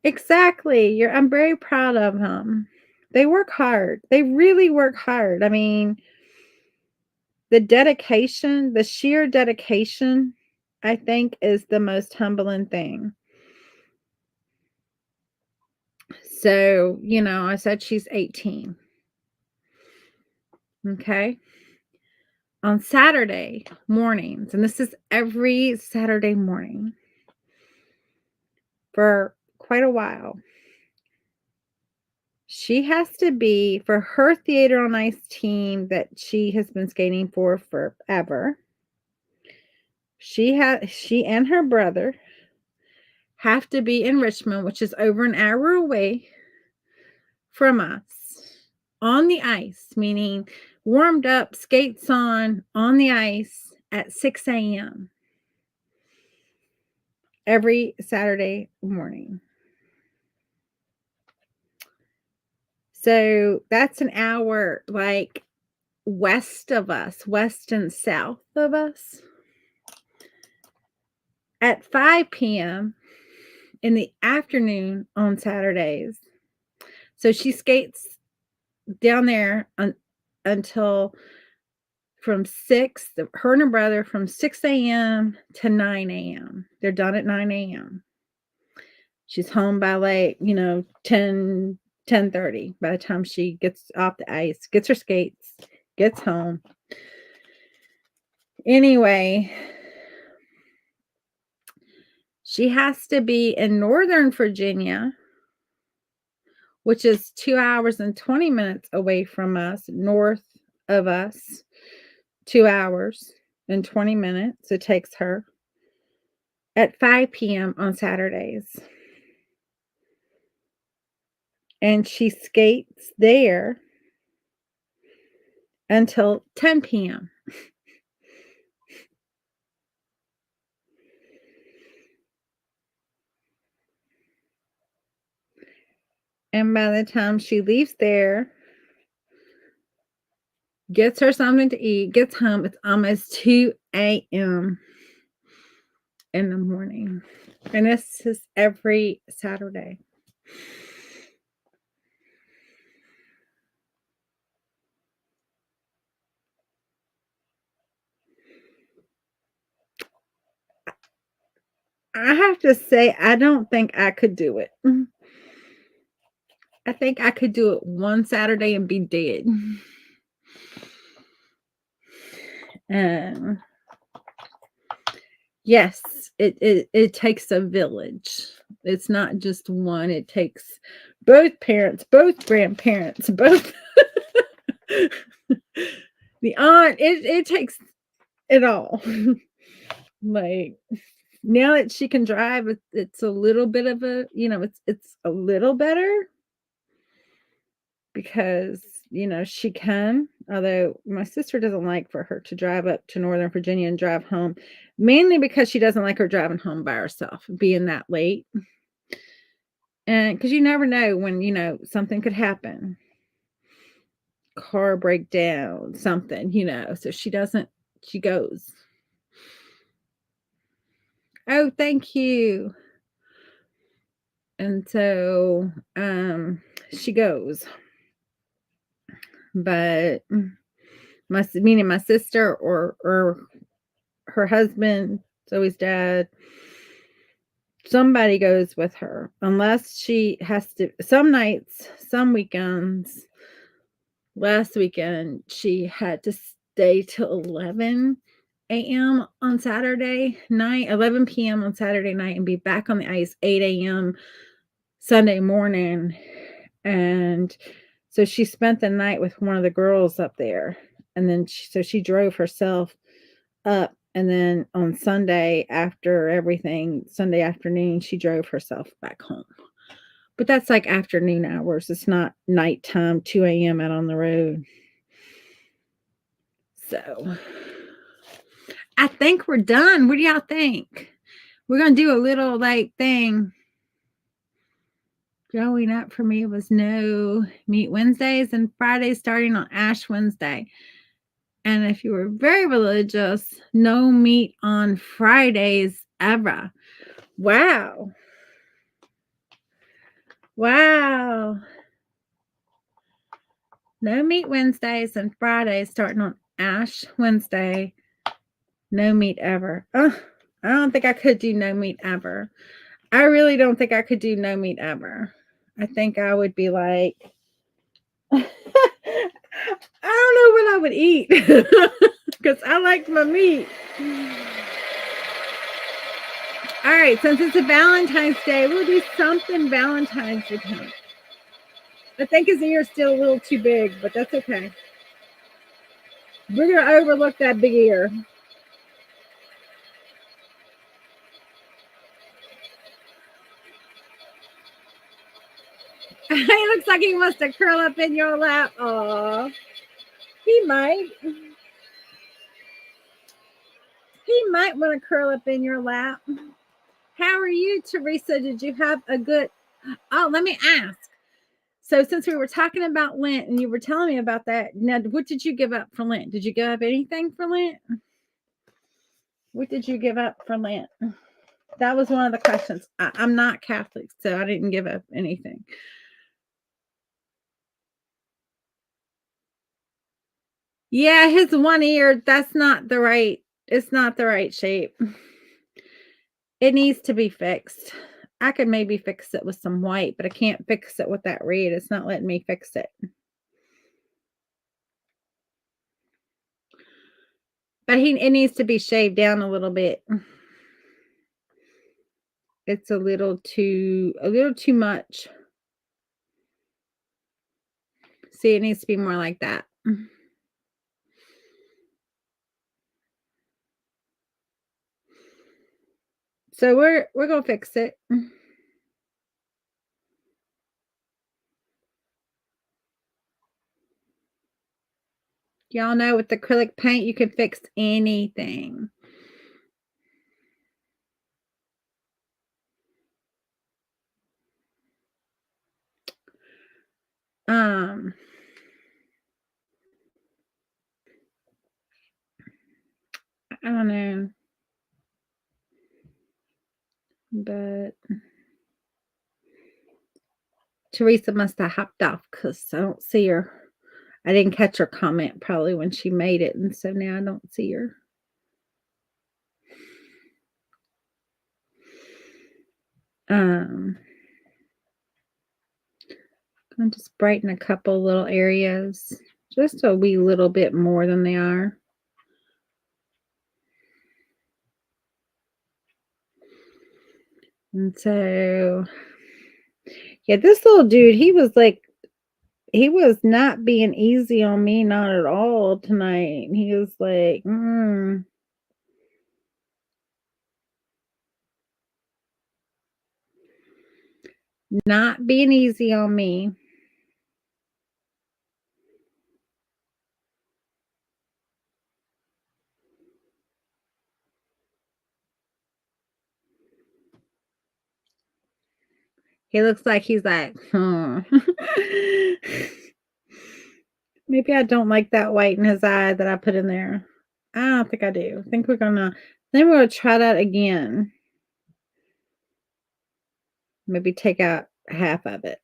Exactly. I'm very proud of them. They work hard. They really work hard. I mean, the sheer dedication, I think, is the most humbling thing. So, I said she's 18. Okay. On Saturday mornings, and this is every Saturday morning for quite a while, she has to be for her Theater on Ice team that she has been skating for forever. She and her brother have to be in Richmond, which is over an hour away from us, on the ice, meaning warmed up, skates on the ice at 6 a.m. every Saturday morning. So that's an hour, like west of us, west and south of us, at 5 p.m. in the afternoon on Saturdays. So she skates down there until from 6, her and her brother from 6 a.m. to 9 a.m. They're done at 9 a.m. She's home by like, 10:30 by the time she gets off the ice, gets her skates, gets home. Anyway, she has to be in Northern Virginia, which is 2 hours and 20 minutes away from us, north of us, 2 hours and 20 minutes it takes her, at 5 p.m. on Saturdays. And she skates there until 10 p.m. And by the time she leaves there, gets her something to eat, gets home, it's almost 2 a.m. in the morning. And this is every Saturday. I have to say, I don't think I could do it. I think I could do it one Saturday and be dead. Um, yes, it takes a village. It's not just one. It takes both parents, both grandparents, both the aunt. It takes it all. Like, now that she can drive, it's a little bit of a, it's a little better because, she can. Although my sister doesn't like for her to drive up to Northern Virginia and drive home, mainly because she doesn't like her driving home by herself, being that late. And because you never know when, something could happen, car breakdown, something, so she goes. Oh, thank you. And so she goes. But meaning my sister or her husband, Zoe's dad, somebody goes with her unless she has to. Some nights, some weekends. Last weekend she had to stay till 11 a.m. on Saturday night, 11 p.m. on Saturday night, and be back on the ice 8 a.m. Sunday morning. And so she spent the night with one of the girls up there. And then she drove herself up. And then on Sunday, after everything, Sunday afternoon, she drove herself back home. But that's like afternoon hours. It's not nighttime, 2 a.m. out on the road. So I think we're done. What do y'all think? We're going to do a little thing. Growing up for me was no meat Wednesdays and Fridays starting on Ash Wednesday. And if you were very religious, no meat on Fridays ever. Wow. Wow. No meat Wednesdays and Fridays starting on Ash Wednesday. No meat ever. Oh, I don't think I could do no meat ever. I really don't think I could do no meat ever. I think I would be like, I don't know what I would eat because I like my meat. All right, since it's a Valentine's Day, we'll do something Valentine's with him. I think his ear's still a little too big, but that's okay. We're going to overlook that big ear. He looks like he wants to curl up in your lap. Aw, he might. He might want to curl up in your lap. How are you, Teresa? Did you have a good... Oh, let me ask. So since we were talking about Lent and you were telling me about that, now what did you give up for Lent? Did you give up anything for Lent? What did you give up for Lent? That was one of the questions. I'm not Catholic, so I didn't give up anything. Yeah, his one ear, that's not the right, it's not the right shape. It needs to be fixed. I could maybe fix it with some white, but I can't fix it with that red. It's not letting me fix it. But it needs to be shaved down a little bit. It's a little too much. See, it needs to be more like that. So we're gonna fix it. Y'all know with acrylic paint you can fix anything. Um I don't know, but Teresa must have hopped off because I don't see her. I didn't catch her comment probably when she made it, and so now I don't see her. Um, I'm just brighten a couple little areas, just a wee little bit more than they are. And so, yeah, this little dude, he was not being easy on me, not at all tonight. He was like, not being easy on me. He looks like he's like, Maybe I don't like that white in his eye that I put in there. I don't think I do. I think then we're gonna try that again. Maybe take out half of it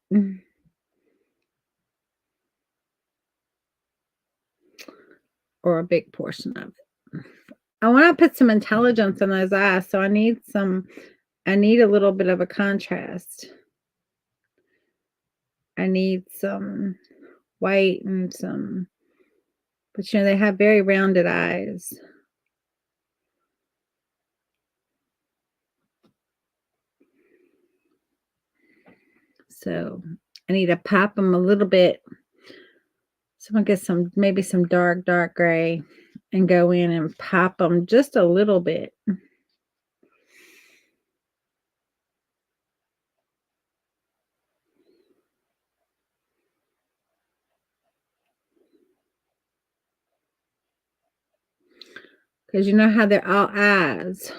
or a big portion of it. I want to put some intelligence in those eyes, so I need a little bit of a contrast. I need some white and some, but they have very rounded eyes. So I need to pop them a little bit. So I'm gonna get maybe some dark gray and go in and pop them just a little bit. Because you know how they're all eyes.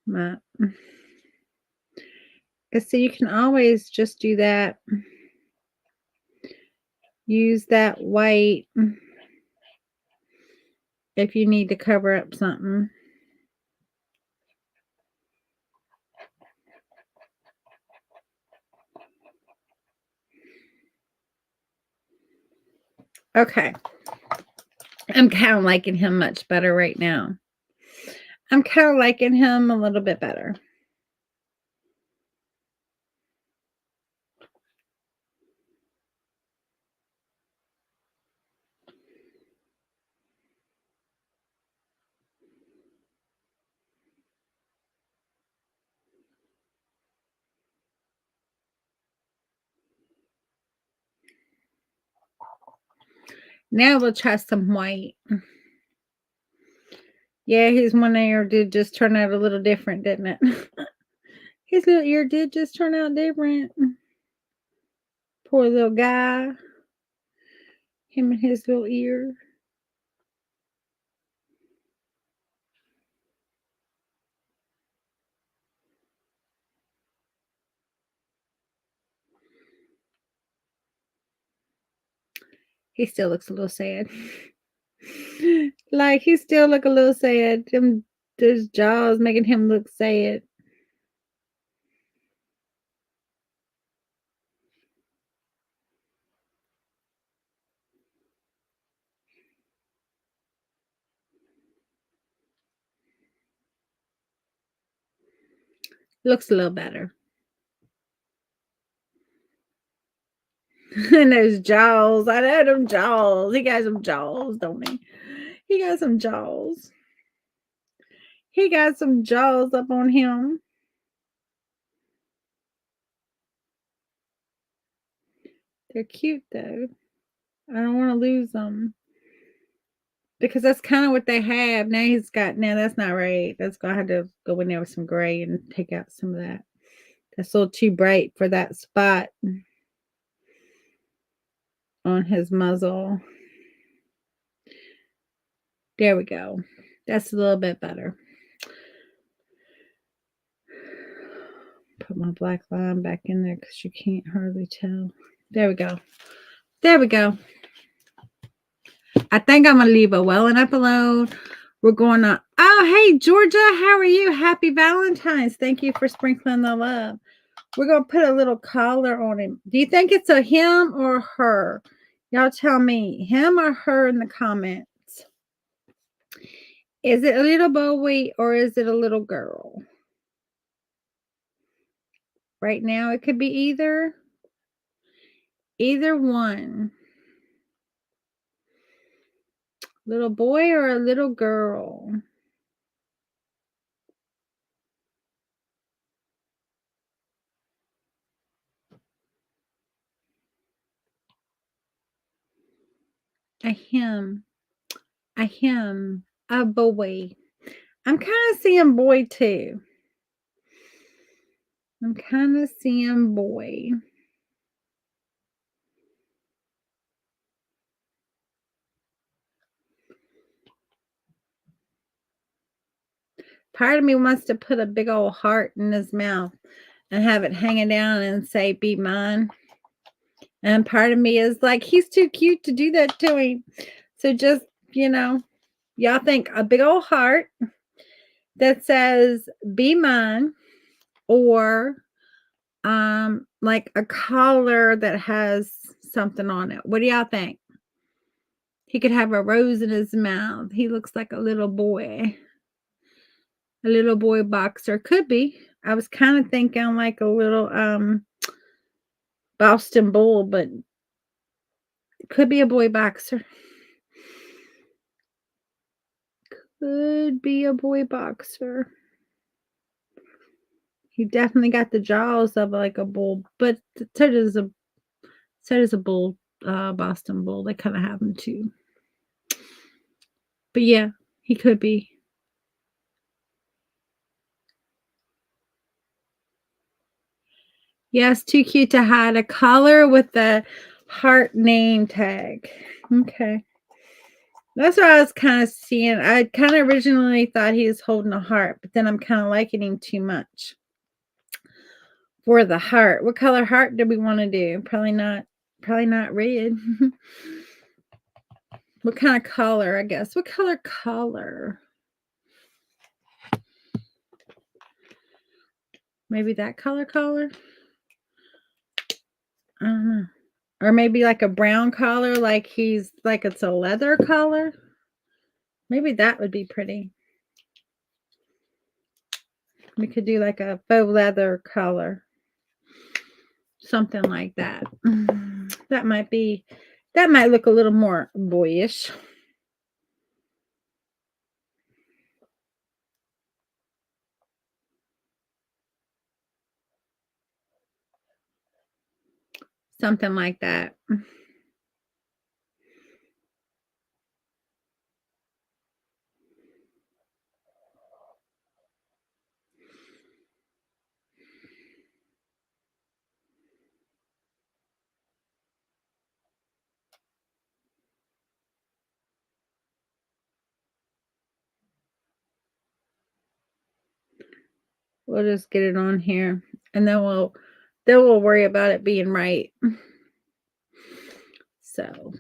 My, so you can always just do that. Use that white if you need to cover up something. Okay. I'm kind of liking him much better right now. I'm kind of liking him a little bit better. Now we'll try some white. Yeah, his one ear did just turn out a little different, didn't it? His little ear did just turn out different. Poor little guy. Him and his little ear. He still looks a little sad. Like he still look a little sad. Them those jaws making him look sad. Looks a little better. And those jaws. I know them jaws. He got some jaws, don't he? He got some jaws. He got some jaws up on him. They're cute though. I don't want to lose them because that's kind of what they have. Now he's got. Now that's not right. That's gonna have to go in there with some gray and take out some of that. That's a little too bright for that spot on his muzzle. There we go. That's a little bit better. Put my black line back in there because you can't hardly tell. There we go. There we go. I think I'm going to leave it well enough alone. We're going to, oh, hey, Georgia, how are you? Happy Valentine's. Thank you for sprinkling the love. We're going to put a little collar on him. Do you think it's a him or her? Y'all tell me, him or her in the comments. Is it a little boy or is it a little girl? Right now, it could be either. Either one. Little boy or a little girl? A him. A him. A boy. I'm kind of seeing boy too. I'm kind of seeing boy. Part of me wants to put a big old heart in his mouth and have it hanging down and say, be mine. And part of me is like, he's too cute to do that to him. So just, y'all think a big old heart that says, be mine, or like a collar that has something on it. What do y'all think? He could have a rose in his mouth. He looks like a little boy. A little boy boxer. Could be. I was kind of thinking like a little Boston Bull, but it could be a boy boxer. Could be a boy boxer. He definitely got the jaws of like a bull, but so does a bull, Boston Bull. They kind of have them too. But yeah, he could be. Yes, too cute to hide. A collar with the heart name tag. Okay. That's what I was kind of seeing. I kind of originally thought he was holding a heart, but then I'm kind of liking him too much for the heart. What color heart do we want to do? Probably not red. What kind of color, I guess? What color? Maybe that color? I don't know. Or maybe like a brown collar, like it's a leather collar. Maybe that would be pretty. We could do like a faux leather color. Something like that. That might look a little more boyish. Something like that. We'll just get it on here, and then we'll worry about it being right. So,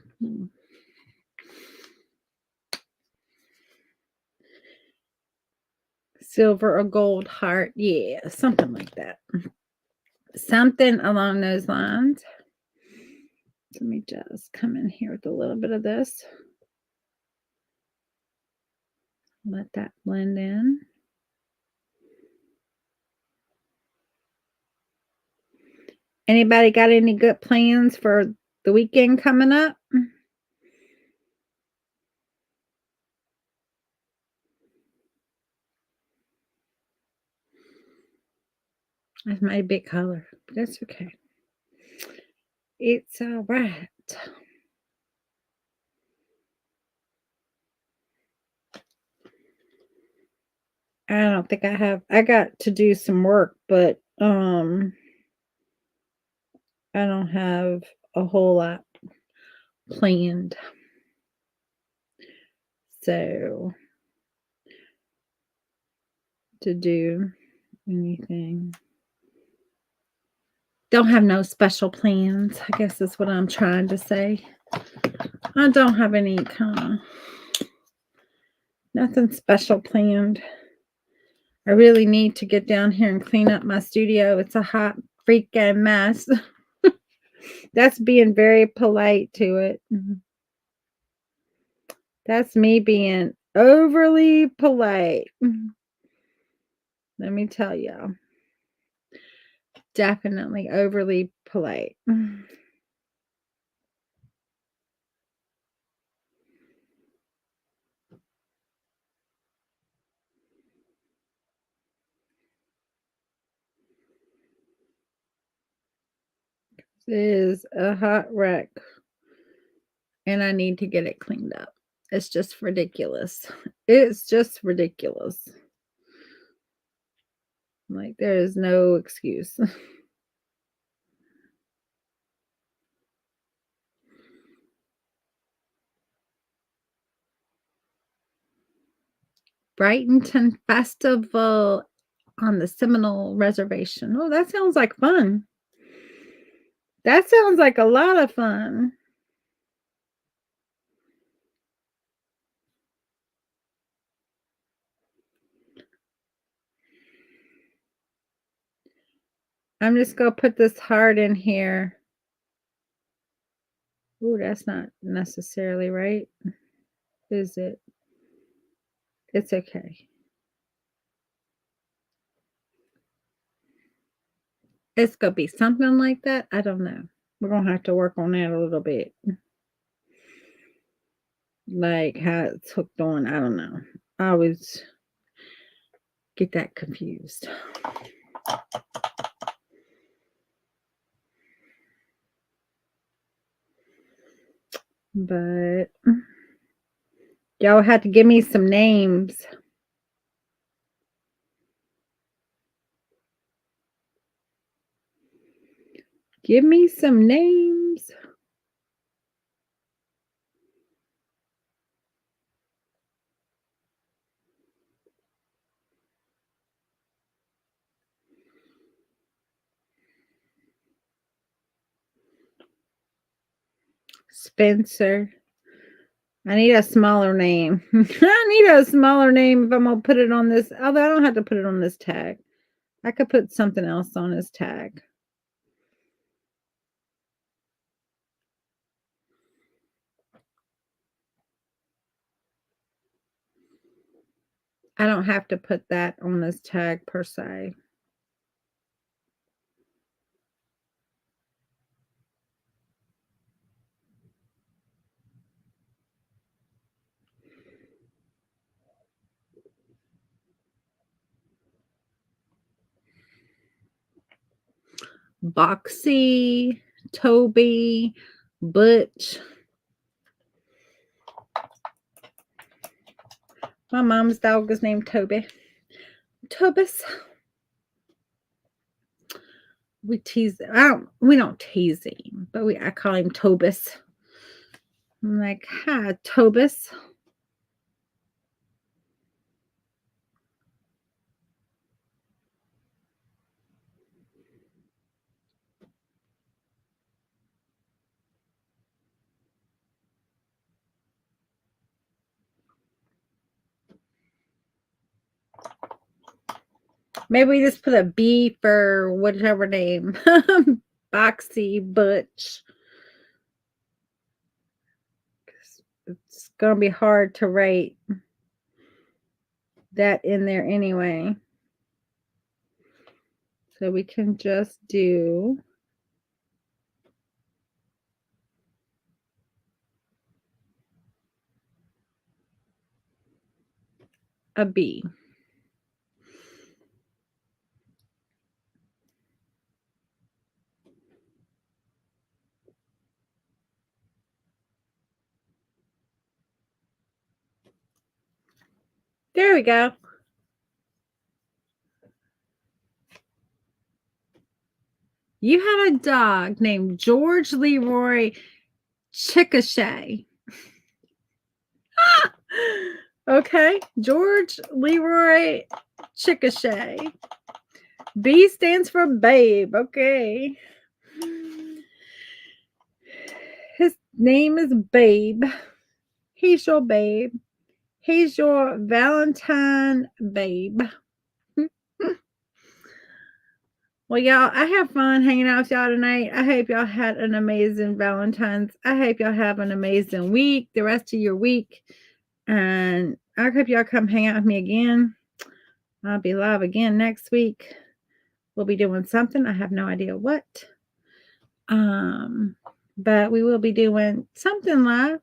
silver or gold heart. Yeah, something like that. Something along those lines. Let me just come in here with a little bit of this. Let that blend in. Anybody got any good plans for the weekend coming up? That's my big color, but that's okay. It's all right. I don't think I got to do some work, but I don't have a whole lot planned. So to do anything. Don't have no special plans, I guess is what I'm trying to say. I don't have any kind of nothing special planned. I really need to get down here and clean up my studio. It's a hot freaking mess. That's being very polite to it. That's me being overly polite. Let me tell you. Definitely overly polite. It is a hot wreck, and I need to get it cleaned up. It's just ridiculous. It's just ridiculous. Like, there is no excuse. Brightonton Festival on the Seminole Reservation. Oh, that sounds like fun. That sounds like a lot of fun. I'm just going to put this heart in here. Ooh, that's not necessarily right, is it? It's okay. It's going to be something like that. I don't know. We're going to have to work on that a little bit. Like how it's hooked on. I don't know. I always get that confused. But y'all had to give me some names. Give me some names. Spencer. I need a smaller name. I need a smaller name if I'm going to put it on this. Although I don't have to put it on this tag. I could put something else on this tag. I don't have to put that on this tag per se. Boxy, Toby, Butch. My mom's dog is named Toby. Tobus. We tease. We don't tease him, but I call him Tobus. I'm like, hi, Tobus. Maybe we just put a B for whatever name. Boxy Butch. It's going to be hard to write that in there anyway. So we can just do a B. There we go. You had a dog named George Leroy Chickasha. Okay, George Leroy Chickasha. B stands for babe. Okay. His name is Babe. He's your babe. He's your Valentine babe. Well, y'all, I have fun hanging out with y'all tonight. I hope y'all had an amazing Valentine's. I hope y'all have an amazing week, the rest of your week. And I hope y'all come hang out with me again. I'll be live again next week. We'll be doing something. I have no idea what. But we will be doing something live.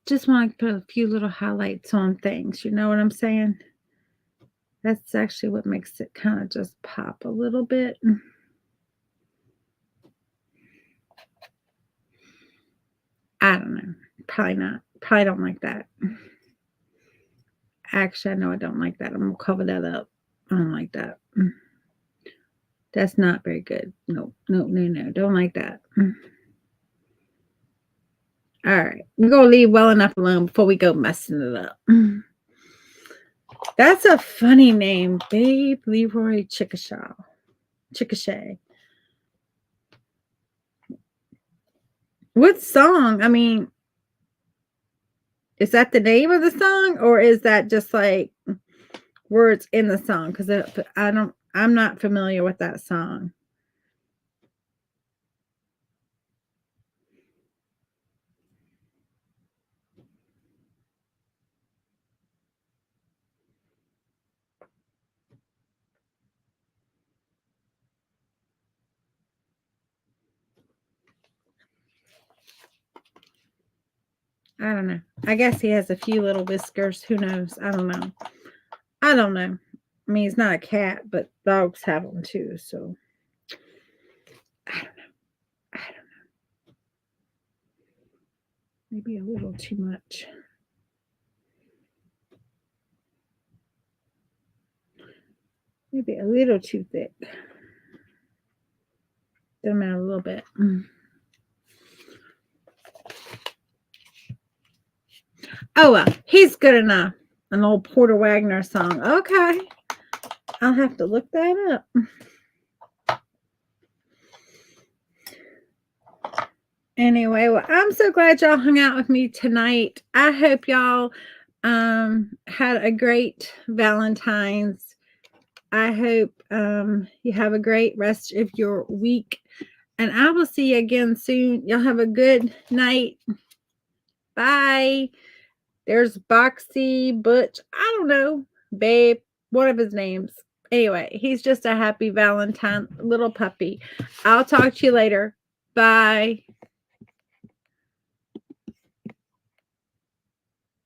Just want to put a few little highlights on things. You know what I'm saying? That's actually what makes it kind of just pop a little bit. I don't know. Probably not. Probably don't like that. Actually, I know I don't like that. I'm going to cover that up. I don't like that. That's not very good. No. Don't like that. All right. We're going to leave well enough alone before we go messing it up. That's a funny name. Babe Leroy Chickasha. What song? I mean, is that the name of the song, or is that just like words in the song? Because I'm not familiar with that song. I don't know. I guess he has a few little whiskers. Who knows? I don't know. I mean, he's not a cat, but dogs have them too. So I don't know. Maybe a little too much. Maybe a little too thick. Doesn't matter a little bit. Oh, well, he's good enough. An old Porter Wagner song. Okay. I'll have to look that up. Anyway, well, I'm so glad y'all hung out with me tonight. I hope y'all had a great Valentine's. I hope you have a great rest of your week. And I will see you again soon. Y'all have a good night. Bye. There's Boxy, Butch, I don't know, Babe, one of his names. Anyway, he's just a happy Valentine little puppy. I'll talk to you later. Bye.